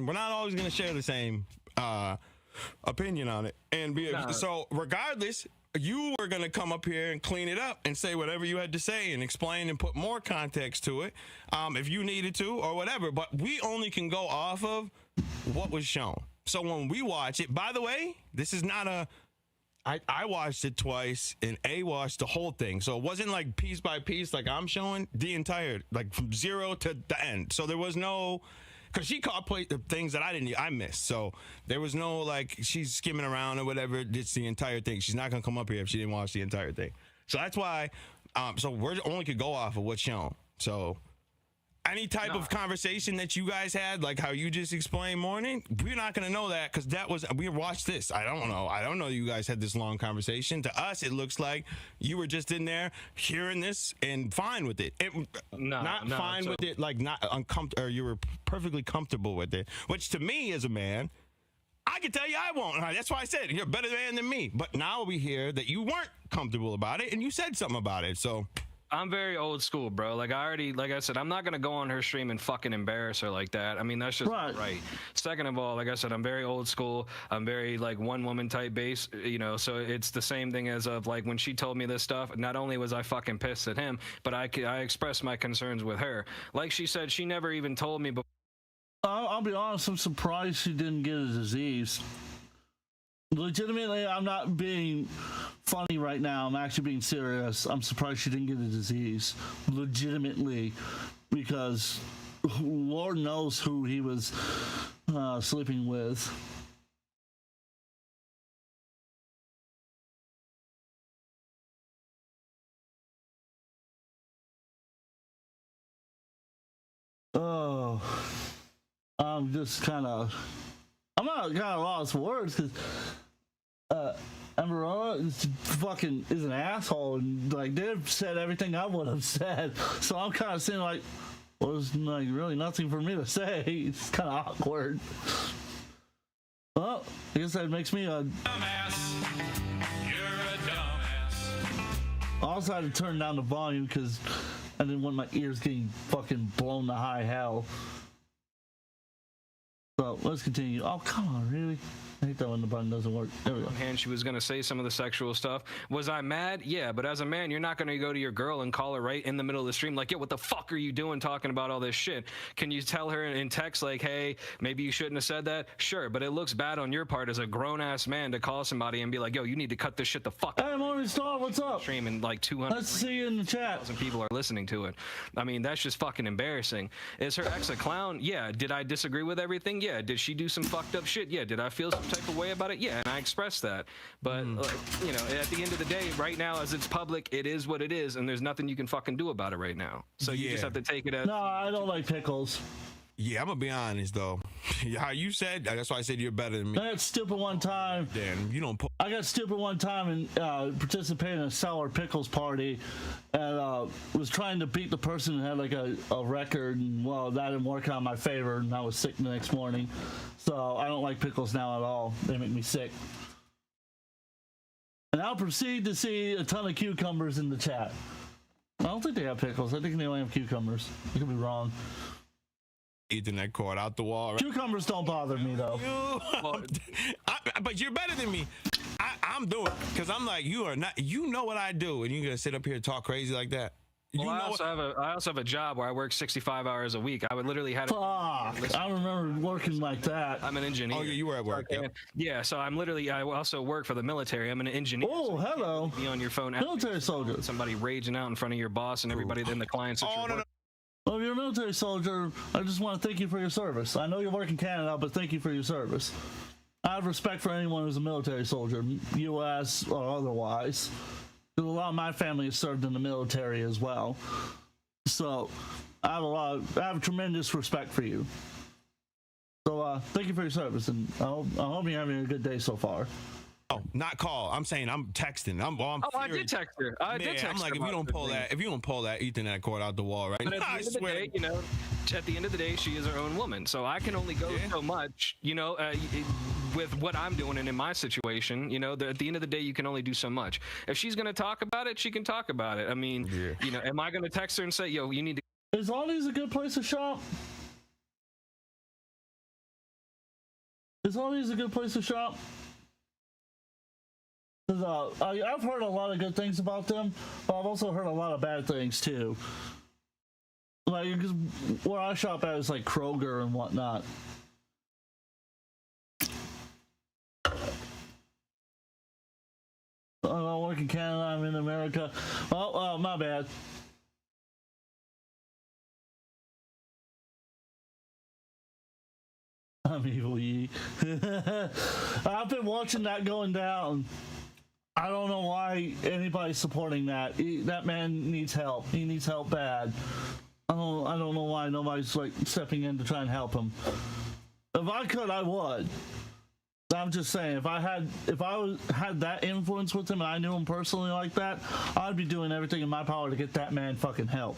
we're not always going to share the same opinion on it. And so regardless, you were going to come up here and clean it up and say whatever you had to say and explain and put more context to it if you needed to or whatever. But we only can go off of what was shown. So when we watch it, by the way, this is not I watched it twice and A watched the whole thing. So it wasn't like piece by piece like I'm showing, the entire, like from zero to the end. So there was no... Because she caught the things that I missed. So there was no, like, she's skimming around or whatever. It's the entire thing. She's not going to come up here if she didn't watch the entire thing. So that's why, so we only could go off of what's shown. So Any type of conversation that you guys had, like how you just explained, Morning, we're not gonna know that because we watched this. I don't know you guys had this long conversation. To us, it looks like you were just in there hearing this and fine with it. Not fine with it, like not uncomfortable, or you were perfectly comfortable with it. Which to me, as a man, I can tell you I won't. That's why I said you're a better man than me. But now we hear that you weren't comfortable about it and you said something about it. So. I'm very old school, bro. Like I said, I'm not gonna go on her stream and fucking embarrass her like that. I mean, that's just right. Second of all, like I said, I'm very old school. I'm very like one woman type base, you know. So it's the same thing as of like when she told me this stuff. Not only was I fucking pissed at him, but I expressed my concerns with her. Like she said, she never even told me. I'll be honest. I'm surprised she didn't get a disease. Legitimately, I'm not being funny right now. I'm actually being serious. I'm surprised she didn't get a disease. Legitimately, because Lord knows who he was sleeping with. Oh, I'm just kind of. I'm not kind of lost for words because Amarola is an asshole and like they've said everything I would have said. So I'm kind of saying like, well, there's like really nothing for me to say. It's kind of awkward. Well, I guess that makes me a dumbass. You're a dumbass. I also had to turn down the volume because I didn't want my ears getting fucking blown to high hell. So let's continue. Oh, come on, really? I hate that when the button doesn't work. There we go. On hand, she was going to say some of the sexual stuff. Was I mad? Yeah, but as a man, you're not going to go to your girl and call her right in the middle of the stream like, yo, what the fuck are you doing talking about all this shit? Can you tell her in text like, hey, maybe you shouldn't have said that? Sure, but it looks bad on your part as a grown-ass man to call somebody and be like, yo, you need to cut this shit the fuck out. Hey, Morning Star, what's up? Stream and like 200. Let's see you in the chat. People are listening to it. I mean, that's just fucking embarrassing. Is her ex a clown? Yeah. Did I disagree with everything? Yeah. Did she do some fucked up shit? Yeah. Did I feel some type of way about it? Yeah. And I expressed that. But, you know, at the end of the day, right now, as it's public, it is what it is, and there's nothing you can fucking do about it right now. So you just have to take it as... No, I don't like pickles. Yeah, I'm gonna be honest though. How you said, that's why I said you're better than me. I got stupid one time. Damn, you don't. I got stupid one time and participated in a sour pickles party, and was trying to beat the person who had like a record, and well, that didn't work out in my favor, and I was sick the next morning. So I don't like pickles now at all. They make me sick. And I'll proceed to see a ton of cucumbers in the chat. I don't think they have pickles. I think they only have cucumbers. I could be wrong. Ethernet cord out the wall. Right? Cucumbers don't bother me though. But you're better than me. I'm doing it because I'm like, you are not. You know what I do, and you're gonna sit up here and talk crazy like that. Well, I also have a job where I work 65 hours a week. I would literally have. Fuck! I remember working like that. I'm an engineer. Oh yeah, you were at work. Yeah, so I also work for the military. I'm an engineer. Oh, so hello. Be on your phone. Military soldier. Somebody raging out in front of your boss and everybody in the clients. Well, if you're a military soldier, I just want to thank you for your service. I know you work in Canada, but thank you for your service. I have respect for anyone who's a military soldier, U.S. or otherwise. A lot of my family has served in the military as well. So I have tremendous respect for you. So thank you for your service, and I hope you're having a good day so far. Oh, not call. I'm saying I'm texting. I did text her. I did text her. I'm like, if you don't pull that Ethernet cord out the wall, right? But at the end of the day, you know, at the end of the day, she is her own woman. So I can only go so much, you know, with what I'm doing and in my situation, you know, at the end of the day, you can only do so much. If she's going to talk about it, she can talk about it. I mean, you know, am I going to text her and say, yo, you need to... Is Aldi's a good place to shop? Is Aldi's a good place to shop? I've heard a lot of good things about them, but I've also heard a lot of bad things too. Like, where I shop at is like Kroger and whatnot. I work in Canada, I'm in America. Oh, my bad. I'm evil, ye. I've been watching that going down. I don't know why anybody's supporting that. That man needs help. He needs help bad. I don't know why nobody's like stepping in to try and help him. If I could, I would. I'm just saying, if I had that influence with him and I knew him personally like that, I'd be doing everything in my power to get that man fucking help.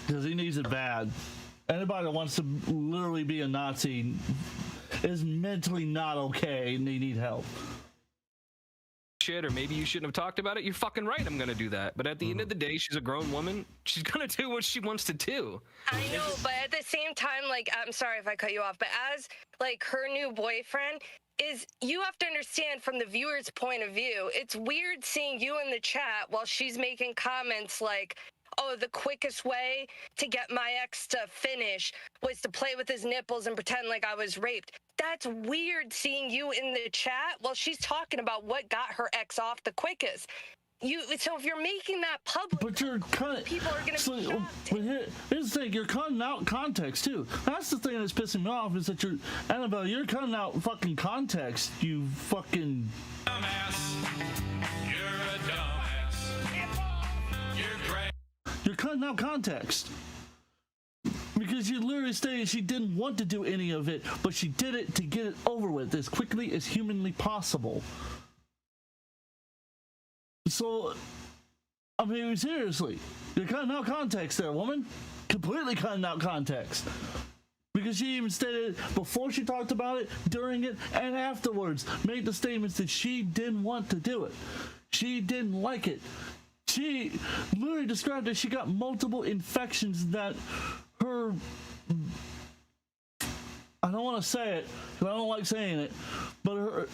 Because he needs it bad. Anybody that wants to literally be a Nazi is mentally not okay and they need help. Shit, or maybe you shouldn't have talked about it. You're fucking right. I'm gonna do that. But at the end of the day, she's a grown woman. She's gonna do what she wants to do. I know, but at the same time, like, I'm sorry if I cut you off, but as like her new boyfriend, you have to understand from the viewer's point of view, it's weird seeing you in the chat while she's making comments like, oh, the quickest way to get my ex to finish was to play with his nipples and pretend like I was raped. That's weird seeing you in the chat while she's talking about what got her ex off the quickest. So if you're making that public, but you're cutting. People are gonna be shocked. But here's the thing: you're cutting out context too. That's the thing that's pissing me off is that Annabelle, you're cutting out fucking context. You fucking Dumbass. You're a dumbass. You're great. You're cutting out context. Because you literally stated she didn't want to do any of it, but she did it to get it over with as quickly as humanly possible. So, I mean, seriously, you're cutting out context there, woman. Completely cutting out context. Because she even stated before she talked about it, during it, and afterwards, made the statements that she didn't want to do it. She didn't like it. She literally described that she got multiple infections that her, I don't want to say it because I don't like saying it, but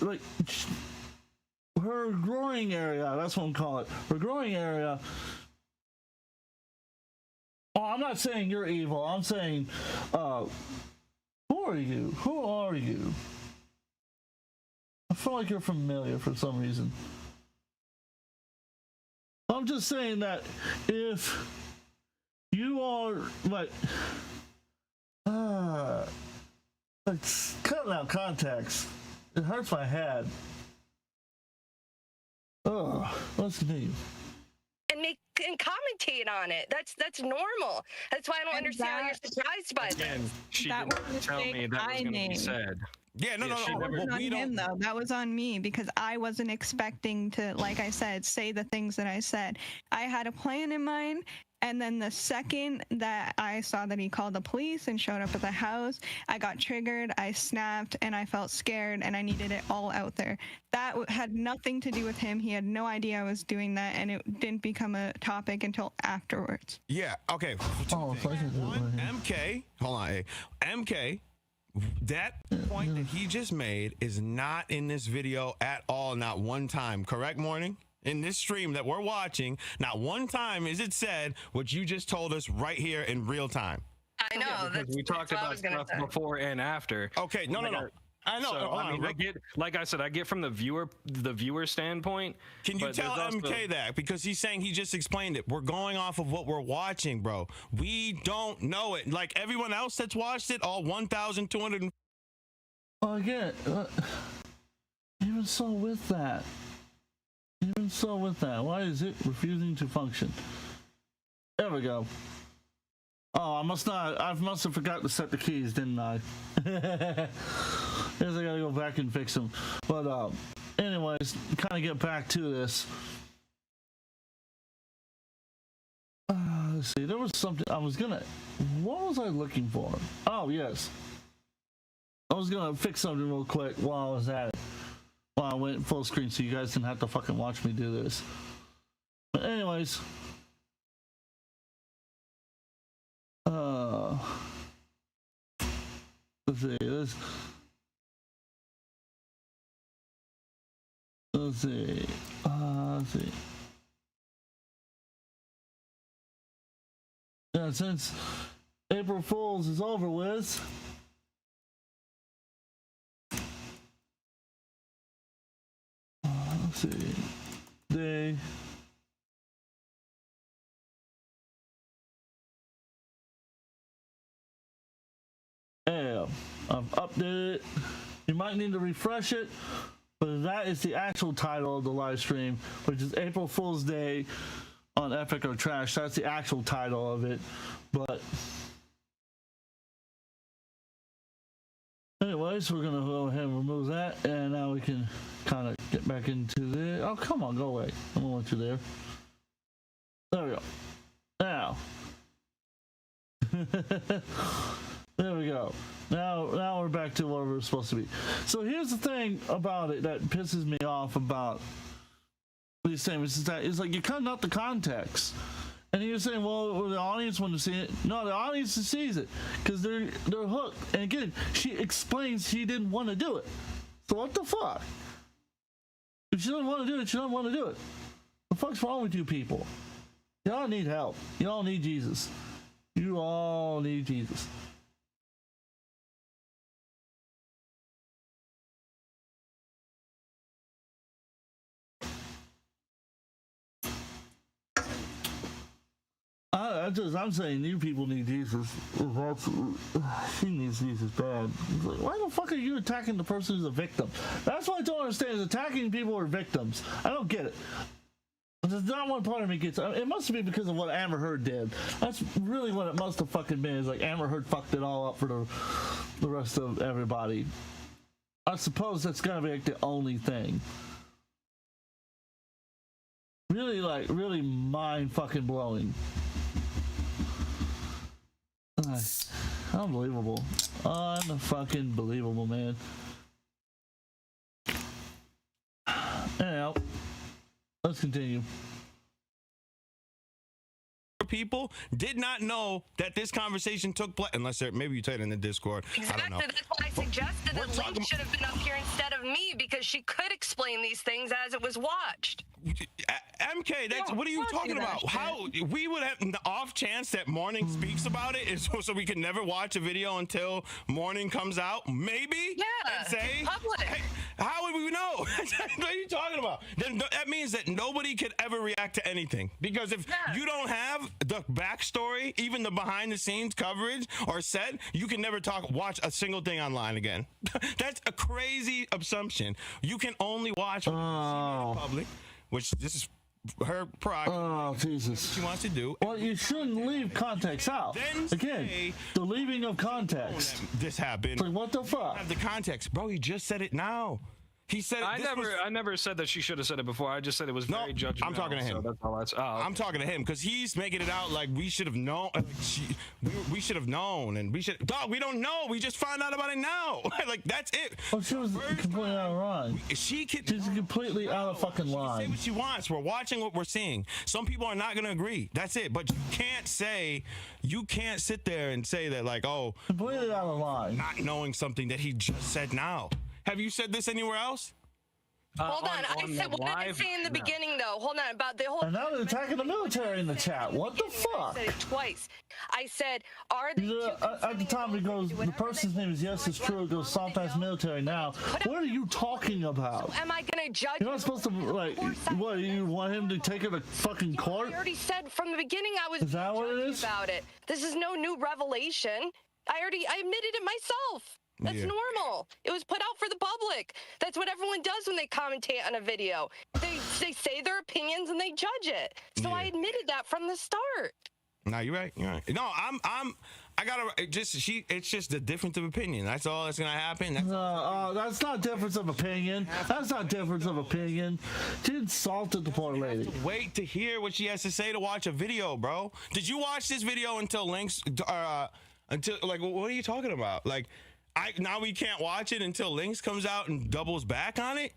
her groin area, that's what I'm calling it, her groin area. Oh, I'm not saying you're evil. I'm saying, who are you? Who are you? I feel like you're familiar for some reason. I'm just saying that if you are like cutting out context, it hurts my head. Let's continue. And commentate on it. That's normal. That's why I don't understand why you're surprised by that. And she That didn't was a tell me mistake that was I going to be made. said. Yeah, no. That wasn't on him though. That was on me because I wasn't expecting to, like I said, say the things that I said. I had a plan in mind, and then the second that I saw that he called the police and showed up at the house, I got triggered, I snapped, and I felt scared, and I needed it all out there. That had nothing to do with him. He had no idea I was doing that, and it didn't become a topic until afterwards. Yeah, okay. MK, hold on, MK, that point that he just made is not in this video at all, not one time, correct, Morning? In this stream that we're watching, not one time is it said what you just told us right here in real time. I know. Because we talked about stuff before and after. Okay, no. I know. So, I mean, I get, like I said, I get from the viewer standpoint. Can you tell MK that? Because he's saying he just explained it. We're going off of what we're watching, bro. We don't know it. Like everyone else that's watched it, all 1,200. Again, even so with that, why is it refusing to function? There we go. Oh, I must have forgot to set the keys, didn't I? Guess I gotta go back and fix them. But anyways, kind of get back to this. Let's see, there was something what was I looking for? Oh, yes. I was gonna fix something real quick while I was at it. While I went full screen so you guys didn't have to fucking watch me do this. But anyways. Let's see this. Let's see. Yeah, since April Fool's is over with. Let's see. I've updated it. You might need to refresh it, but that is the actual title of the live stream, which is April Fool's Day on Epic or Trash. That's the actual title of it. But anyways, we're gonna go ahead and remove that, and now we can kind of get back into the. Oh, come on, go away! I don't want you there. There we go. Now, there we go. Now we're back to where we're supposed to be. So here's the thing about it that pisses me off about these things is that it's like you're cutting out the context. And you're saying, well, the audience want to see it. No, the audience sees it because they're hooked. And again, she explains she didn't want to do it. So what the fuck? If she doesn't want to do it, she doesn't want to do it. What the fuck's wrong with you people? Y'all need help. Y'all need Jesus. You all need Jesus. I'm saying you people need Jesus. She needs Jesus bad. Like, why the fuck are you attacking the person who's a victim? That's what I don't understand is attacking people who are victims. I don't get it. There's not one part of me gets. It must be because of what Amber Heard did. That's really what it must have fucking been. Is like Amber Heard fucked it all up for the rest of everybody. I suppose that's gotta be like the only thing. Really mind fucking blowing. Unbelievable. Unfucking believable, man. Anyhow, let's continue. People did not know that this conversation took place, unless maybe you typed it in the Discord. Exactly. I don't know. That's why I suggested We're that talking- Link should have been up here instead of me because she could explain these things as it was watched. MK, that's what are you talking about? How we would have the off chance that Morning speaks about it is so we could never watch a video until Morning comes out, maybe? Yeah. And say, Public. hey, how would we know? What are you talking about? Then that means that nobody could ever react to anything because if you don't have the backstory, even the behind the scenes coverage or set, you can never watch a single thing online again. That's a crazy assumption. You can only watch what you see in public, which this is her prerogative. Oh, Jesus. She wants to do. Well, you shouldn't leave context out. Then Again, say- the leaving of context. This happened. It's like, what the fuck? Have the context, bro. He just said it now. He said it. I never said that she should have said it before. I just said it was No, very judgmental. I'm talking to him. So that's all that's. Oh, I'm talking to him because he's making it out like we should have known. Like we should have known, and we should. Dog, we don't know. We just found out about it now. Like that's it. Oh, she was completely out of line. She's She's completely out of fucking Say line. what she wants. We're watching what we're seeing. Some people are not going to agree. That's it. But you can't sit there and say that like, oh, Completely out of line. not knowing something that he just said now. Have you said this anywhere else? Hold on. I said, what did I say in the beginning, though? Hold on. About the whole. And now they're attacking the military in the chat. What the fuck? I said it twice. I said, are they At the time it goes, the person's name is Yes, it's true. It goes soft ass military now. What are you talking about? Am I going to judge? You're not supposed to, like, what, you want him to take her to fucking court? I already said from the beginning I was Is that what it judgy is? about it. This is no new revelation. I admitted it myself. That's Yeah. normal. It was put out for the public. That's what everyone does when they commentate on a video. They say their opinions and they judge it. So I Yeah. admitted that from the start. No, you're right. You're right. No, it's just the difference of opinion. That's all that's gonna happen. That's not difference of opinion. That's not difference of opinion. She insulted the poor lady. Wait to hear what she has to say to watch a video, bro. Did you watch this video until links? Until like, what are you talking about? Like, now we can't watch it until Lynx comes out and doubles back on it.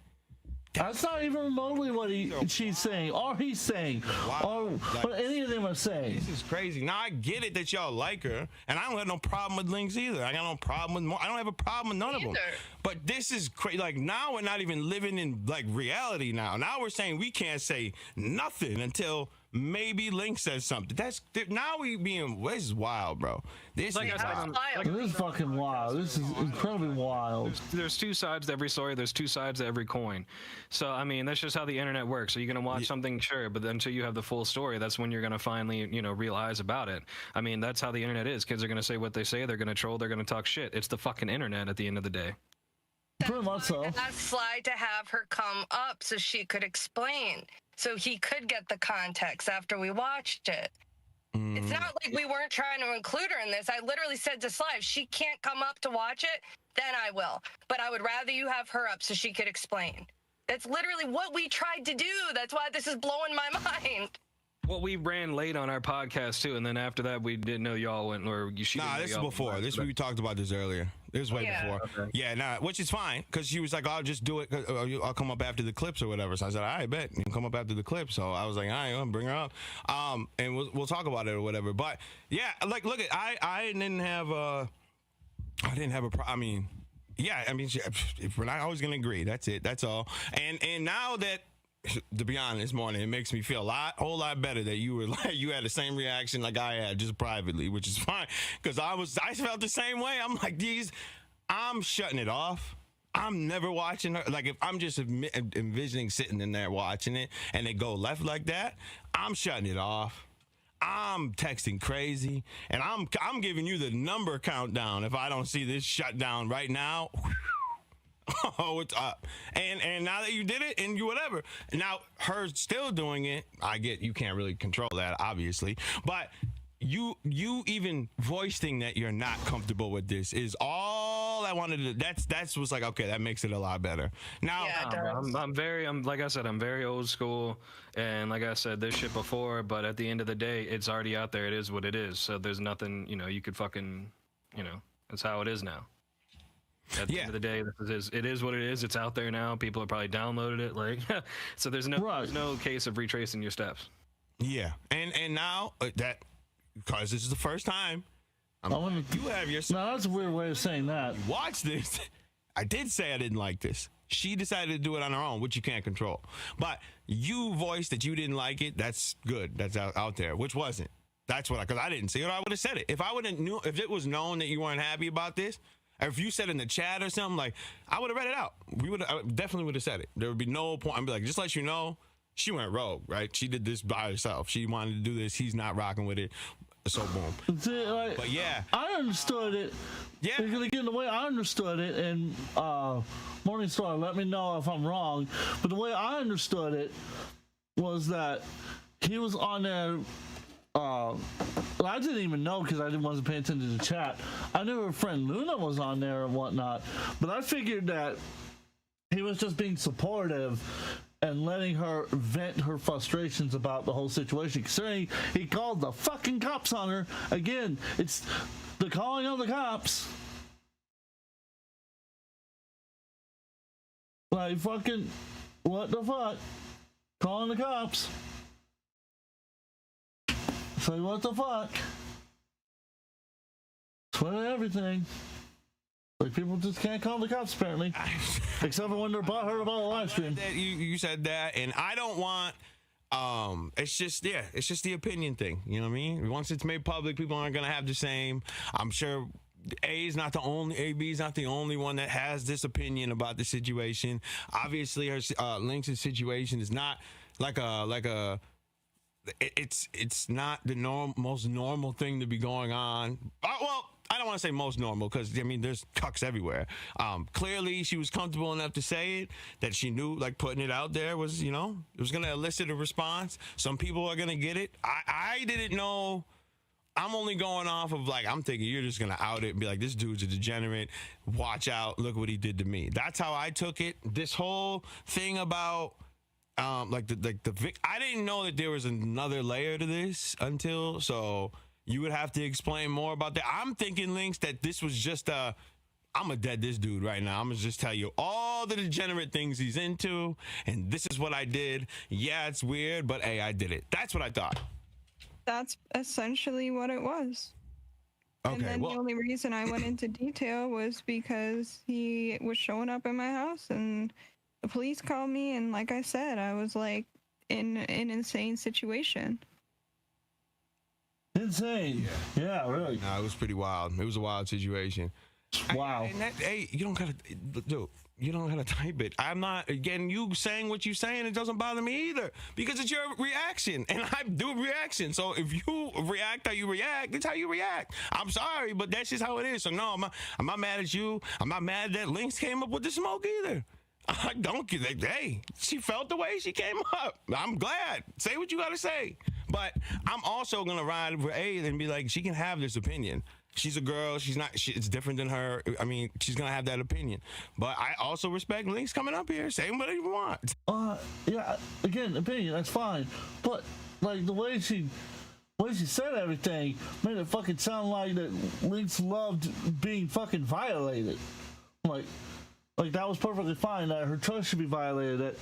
That's not even remotely what she's saying, or he's saying, or what any of them are saying. This is crazy. Now I get it that y'all like her, and I don't have no problem with Lynx either. I got no problem with I don't have a problem with none of them. But this is crazy. Like now we're not even living in like reality. Now we're saying we can't say nothing until maybe Lynx says something. Now this is wild, bro. This Like is I said, wild. This is fucking wild. This is incredibly wild. There's two sides to every story. There's two sides to every coin. So I mean, that's just how the internet works. So you're gonna watch something, sure, but then until you have the full story, that's when you're gonna finally, realize about it. I mean, that's how the internet is. Kids are gonna say what they say. They're gonna troll. They're gonna talk shit. It's the fucking internet at the end of the day. Pretty much so. Asked Sly to have her come up so she could explain. so he could get the context after we watched it. It's not like we weren't trying to include her in this. I literally said to Sly, if she can't come up to watch it, then I will. But I would rather you have her up so she could explain. That's literally what we tried to do. That's why this is blowing my mind. Well, we ran late on our podcast too, and then after that, we didn't know y'all went. Or you? Nah, this is before. This we talked about this earlier. This was way before. Okay. Yeah, nah, which is fine because she was like, "I'll just do it. I'll come up after the clips or whatever." So I said, "All right, bet you can come up after the clips." So I was like, "All right, I'll bring her up, and we'll talk about it or whatever." But yeah, like, look, I didn't have a I mean, yeah, I mean, if we're not always gonna agree, that's it. That's all. And now that, to be honest, this morning, it makes me feel whole lot better that you were like, you had the same reaction like I had, just privately, which is fine, because I felt the same way. I'm like, I'm shutting it off. I'm never watching her. Like, if I'm just envisioning sitting in there watching it and it go left like that, I'm shutting it off. I'm texting crazy, and I'm giving you the number countdown if I don't see this shut down right now. Oh, it's up. And now that you did it and you whatever. Now, her still doing it, I get you can't really control that, obviously. But you even voicing that you're not comfortable with this is all I wanted to. That's was like, okay, that makes it a lot better. Now, I'm like I said, I'm very old school, and like I said, this shit before. But at the end of the day, it's already out there. It is what it is. So there's nothing, you could fucking, that's how it is now. At the end of the day, it is what it is. It's out there now. People have probably downloaded it. Like, so there's no case of retracing your steps. Yeah, and now that, because this is the first time, you have your. No, that's a weird way of saying that. Watch this. I did say I didn't like this. She decided to do it on her own, which you can't control. But you voiced that you didn't like it. That's good. That's out there, which wasn't. That's what because I didn't see it. I would have said it if I wouldn't knew if it was known that you weren't happy about this. If you said in the chat or something, like, I would have read it out. I definitely would have said it. There would be no point. I'd be like, just let you know, she went rogue, right? She did this by herself. She wanted to do this. He's not rocking with it. So boom. See, like, but yeah, I understood it. Yeah, again, the way I understood it, and Morningstar, let me know if I'm wrong. But the way I understood it was that he was on there. I didn't even know because I wasn't paying attention to the chat. I knew her friend Luna was on there and whatnot, but I figured that he was just being supportive and letting her vent her frustrations about the whole situation. Considering he called the fucking cops on her. Again, it's the calling of the cops. Like, fucking, what the fuck? Calling the cops. Say, what the fuck? Twitter everything. Like, people just can't call the cops, apparently. Except for when they're heard about a live stream. You said that, and I don't want... it's just the opinion thing. You know what I mean? Once it's made public, people aren't going to have the same. I'm sure AB is not the only one that has this opinion about the situation. Obviously, her Lynx's situation is not it's not the most normal thing to be going on. Well, I don't want to say most normal because, I mean, there's cucks everywhere. Clearly, she was comfortable enough to say it, that she knew, like, putting it out there was, it was going to elicit a response. Some people are going to get it. I didn't know. I'm only going off of, like, I'm thinking you're just going to out it and be like, this dude's a degenerate. Watch out. Look what he did to me. That's how I took it. This whole thing about... I didn't know that there was another layer to this until, so you would have to explain more about that. I'm thinking, Lynx, that this was just I'm gonna dead this dude right now. I'm gonna just tell you all the degenerate things he's into, and this is what I did. Yeah, it's weird, but hey, I did it. That's what I thought. That's essentially what it was. Okay, and then the only reason I went into detail was because he was showing up at my house and the police called me, and like I said, I was like in an insane situation. Insane. Yeah, really. No, it was pretty wild. It was a wild situation. Wow. Hey, you don't gotta type it. I'm not, again, you saying what you saying, it doesn't bother me either because it's your reaction and I do reaction. So if you react how you react, it's how you react. I'm sorry, but that's just how it is. So no, I'm not mad at you. I'm not mad that Lynx came up with the smoke either. I don't get that. Hey, she felt the way she came up. I'm glad. Say what you got to say. But I'm also going to ride for A and be like, she can have this opinion. She's a girl. She's not. It's different than her. I mean, she's gonna have that opinion. But I also respect Link's coming up here, saying whatever you want. Yeah. Again, opinion. That's fine. But like the way she said everything made it fucking sound like that Lynx loved being fucking violated. Like that was perfectly fine. That her trust should be violated. That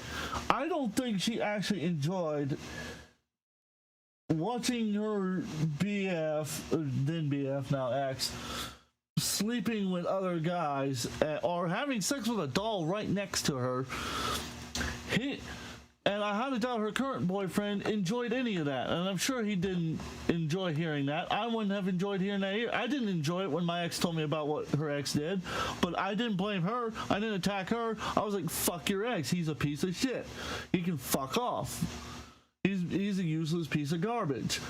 I don't think she actually enjoyed watching her BF, then BF, now ex, sleeping with other guys or having sex with a doll right next to her. And I highly doubt her current boyfriend enjoyed any of that. And I'm sure he didn't enjoy hearing that. I wouldn't have enjoyed hearing that either. I didn't enjoy it when my ex told me about what her ex did. But I didn't blame her. I didn't attack her. I was like, fuck your ex. He's a piece of shit. He can fuck off. He's a useless piece of garbage.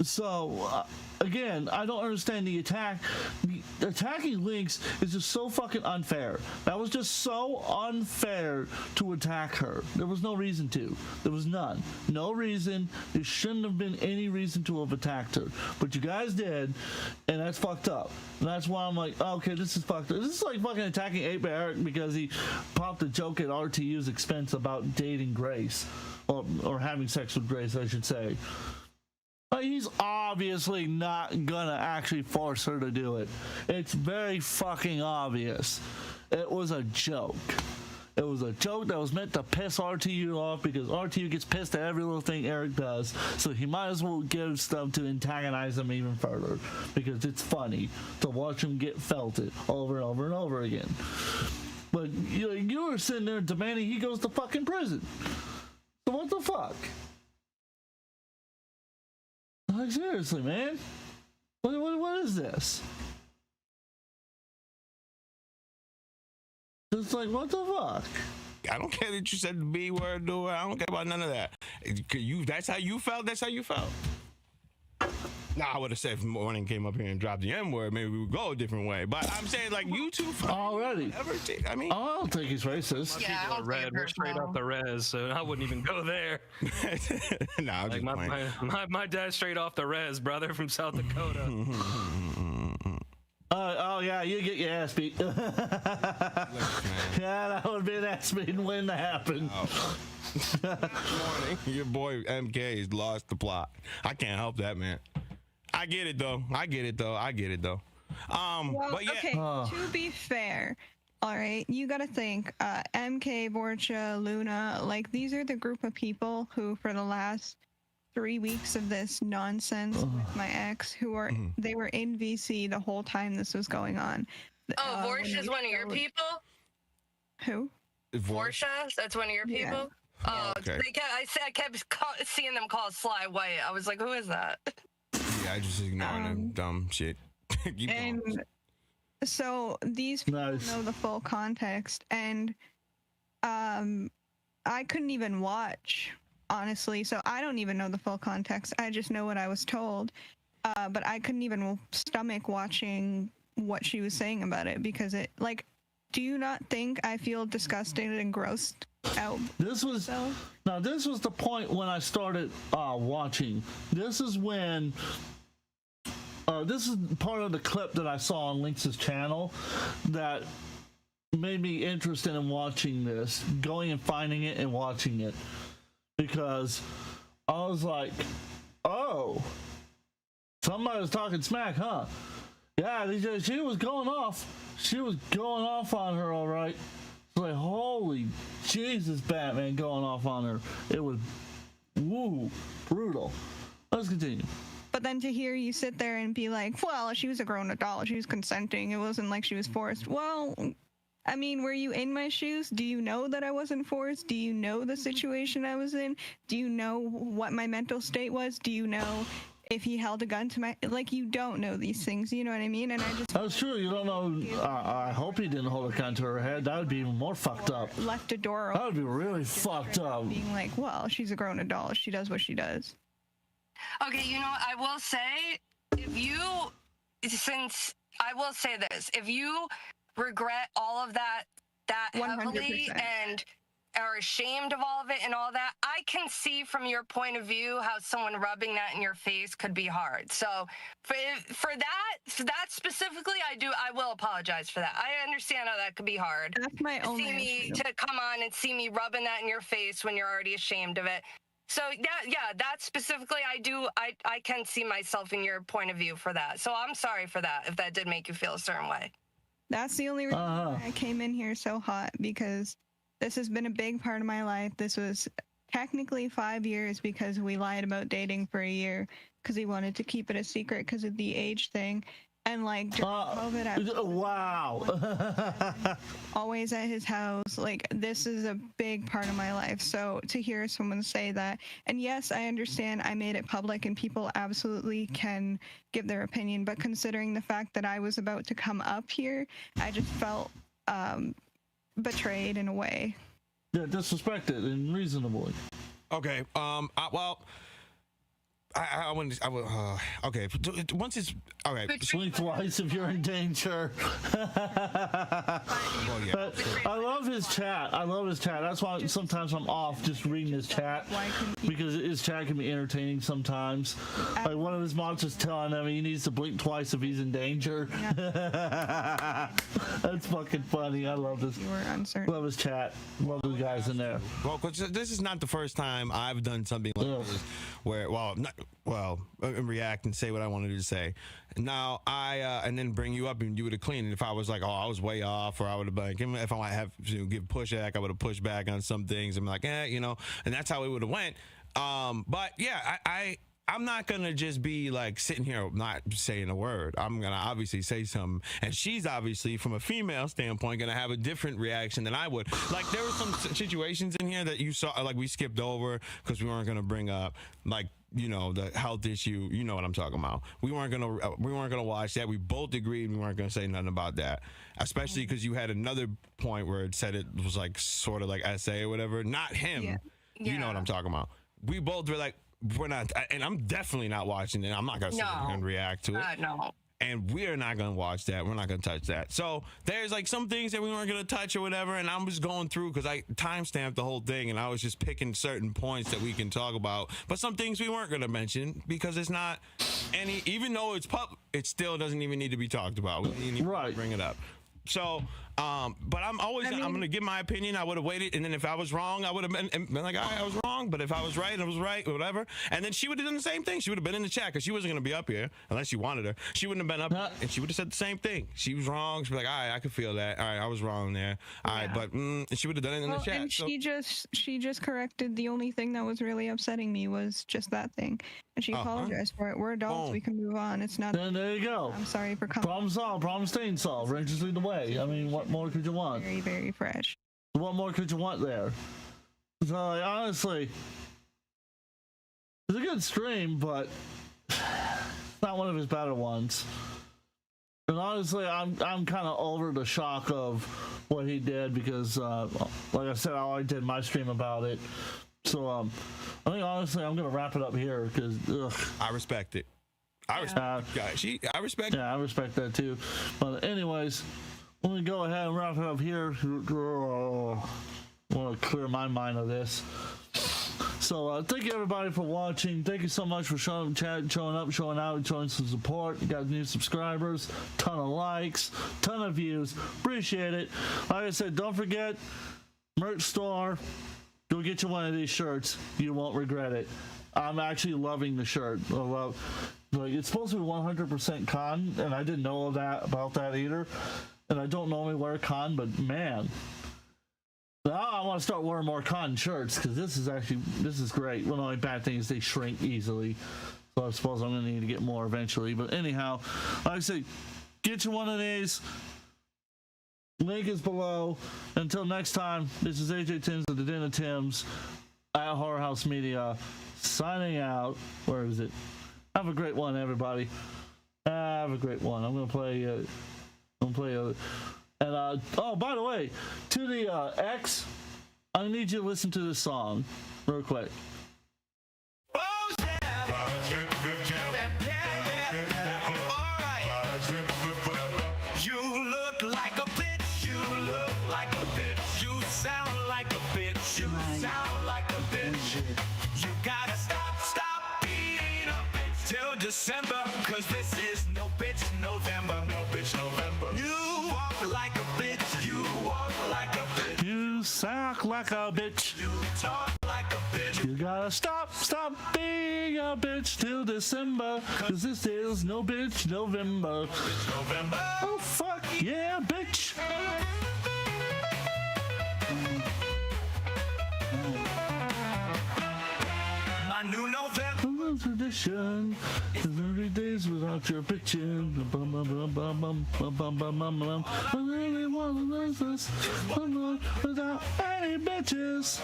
So, again, I don't understand the attack. The attacking Lynx is just so fucking unfair. That was just so unfair to attack her. There was no reason to. There was none. No reason. There shouldn't have been any reason to have attacked her. But you guys did, and that's fucked up. And that's why I'm like, okay, this is fucked up. This is like fucking attacking 8-Bit Eric because he popped a joke at RTU's expense about dating Grace. Or having sex with Grace, I should say. But he's obviously not gonna actually force her to do it. It's very fucking obvious. It was a joke. It was a joke that was meant to piss RTU off because RTU gets pissed at every little thing Eric does. So he might as well give stuff to antagonize him even further because it's funny to watch him get felted over and over and over again. But you were sitting there demanding he goes to fucking prison. So what the fuck? Like, seriously, man? What is this? It's like, what the fuck? I don't care that you said the B word, do it. I don't care about none of that. That's how you felt? That's how you felt? Nah, I would have said if Morning came up here and dropped the M word, maybe we would go a different way. But I'm saying, like, you two already. I mean, I don't think he's racist. Yeah, I don't think We're straight off the res, so I wouldn't even go there. nah, like my dad's straight off the res, brother, from South Dakota. Oh yeah, you get your ass beat. Yeah, that would be an ass beating waiting to happen. Morning, your boy MK has lost the plot. I can't help that, man. I get it though. But yeah. Okay, to be fair, all right, you gotta think, MK, Borcha, Luna, like these are the group of people who for the last 3 weeks of this nonsense with my ex who are they were in VC the whole time this was going on. Oh, Vorsha is one of your people? Who? Vorsha? That's one of your people? Yeah. Oh, okay. I kept seeing them call Sly White. I was like, who is that? Yeah, I just ignoring them dumb shit. Keep and going. so these people know the full context, and I couldn't even watch, honestly, so I don't even know the full context. I just know what I was told, but I couldn't even stomach watching what she was saying about it because it, like, do you not think I feel disgusted and grossed out? This was the point when I started watching. This is when this is part of the clip that I saw on Lynx's channel that made me interested in watching this, going and finding it and watching it, because I was like, oh, somebody was talking smack, huh? Yeah, she was going off. She was going off on her, all right. It's like, holy Jesus, Batman going off on her. It was, brutal. Let's continue. But then to hear you sit there and be like, well, she was a grown adult. She was consenting. It wasn't like she was forced. Well, I mean, were you in my shoes? Do you know that I wasn't forced? Do you know the situation I was in? Do you know what my mental state was? Do you know if he held a gun to my, like, you don't know these things, you know what I mean? And I just, that's true. You don't know. I hope he didn't hold a gun to her head. That would be even more fucked up. Left a door open. That would be really fucked up. Being like, well, she's a grown adult. She does what she does. Okay, you know what? I will say, I will say this, if you regret all of that that heavily 100%. and are ashamed of all of it and all that, I can see from your point of view how someone rubbing that in your face could be hard. So for that specifically, I will apologize for that. I understand how that could be hard. That's my only issue. To come on and see me rubbing that in your face when you're already ashamed of it. So that specifically, I can see myself in your point of view for that. So I'm sorry for that if that did make you feel a certain way. That's the only reason why I came in here so hot, because this has been a big part of my life. This was technically 5 years because we lied about dating for a year because he wanted to keep it a secret because of the age thing. And like during COVID, wow. always at his house. Like, this is a big part of my life. So to hear someone say that, and yes, I understand I made it public and people absolutely can give their opinion, but considering the fact that I was about to come up here, I just felt betrayed in a way. Yeah, disrespected and reasonably. Okay. I wouldn't. Okay. Once it's okay. Blink twice if you're in danger. Well, yeah. I love his chat. That's why sometimes I'm off just reading his chat, because his chat can be entertaining sometimes. Like one of his mods is telling him he needs to blink twice if he's in danger. Yeah. That's fucking funny. I love this. You were uncertain. Love his chat. Love the guys in there. Well, 'cause this is not the first time I've done something like this, where react and say what I wanted to say. Now and then bring you up and you would have cleaned. And if I was like, oh, I was way off, or I would have been like, if I might have to give pushback, I would have pushed back on some things. I'm like, and that's how it would have went. But yeah, I'm not gonna just be like sitting here not saying a word. I'm gonna obviously say something, and she's obviously, from a female standpoint, gonna have a different reaction than I would. Like, there were some situations in here that you saw, like, we skipped over because we weren't gonna bring up, like, the health issue. You know what I'm talking about. We weren't gonna watch that. We both agreed we weren't gonna say nothing about that, especially because you had another point where it said it was like sort of like essay or whatever. Not him. Yeah. You know what I'm talking about. We both were like, we're not, and I'm definitely not watching it. I'm not gonna sit here and react to it. No. And we're not gonna watch that. We're not gonna touch that. So there's like some things that we weren't gonna touch or whatever. And I'm just going through because I timestamped the whole thing, and I was just picking certain points that we can talk about. But some things we weren't gonna mention because it's not any. Even though it's it still doesn't even need to be talked about. We didn't even bring it up. So, but I'm gonna give my opinion. I would have waited, and then if I was wrong, I would have been like, all right, I was wrong. But if I was right, I was right, or whatever. And then she would have done the same thing. She would have been in the chat because she wasn't gonna be up here unless you wanted her. She wouldn't have been up, and she would have said the same thing. She was wrong. She'd be like, all right, I could feel that. All right, I was wrong there. All right, but and she would have done it in the chat. And she just corrected the only thing that was really upsetting me was just that thing, and she apologized for it. We're adults. We can move on. It's not. And there you go. I'm sorry for coming. Problem solved. Problem staying solved. Rangers lead the way. I mean, what more could you want? Very, very fresh. What more could you want there? So, like, honestly, it's a good stream, but it's not one of his better ones. And honestly, I'm kind of over the shock of what he did because, like I said, I already did my stream about it. So, I think honestly, I'm gonna wrap it up here because I respect it. I respect. I respect. Yeah, I respect that too. But anyways, let me go ahead and wrap it up here. I want to clear my mind of this. So thank you everybody for watching. Thank you so much for showing up, showing out, showing some support. You got new subscribers, ton of likes, ton of views. Appreciate it. Like I said, don't forget, merch store. Go get you one of these shirts. You won't regret it. I'm actually loving the shirt. It's supposed to be 100% cotton, and I didn't know about that either. And I don't normally wear cotton, but man, now I want to start wearing more cotton shirts because this is great. One of the only bad things is they shrink easily, so I suppose I'm going to need to get more eventually. But anyhow, like I said, get you one of these. Link is below. Until next time, this is AJ Timms of the Den of Tims at Horror House Media, signing out. Where is it? Have a great one, everybody. Have a great one. I'm gonna play. And oh, by the way, to the X, I need you to listen to this song real quick. You look like a bitch. You look like a bitch. You gotta stop being a bitch till December, cause this is no bitch November. No bitch November. You walk like a bitch. You walk like a bitch. You sock like a bitch. You talk like a bitch. You gotta stop being a bitch till December, cause this is no bitch November. Bitch November. Oh fuck yeah, bitch. My new November. A tradition is 30 days without your bitchin'. Bum, bum, bum, bum, bum, bum, bum, bum, bum, bum. I really wanna lose this without any bitches.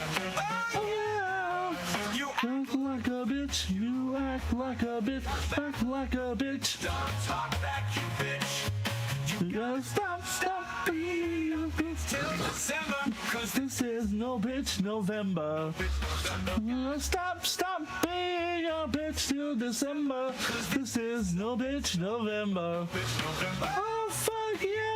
Oh yeah. You Act like a bitch, you act like a bitch, act like a bitch. don't talk back, you bitch. You gotta stop being a bitch Till December, cause this is no bitch November. Stop being a bitch till December. This is no bitch November. bitch November. Oh fuck yeah.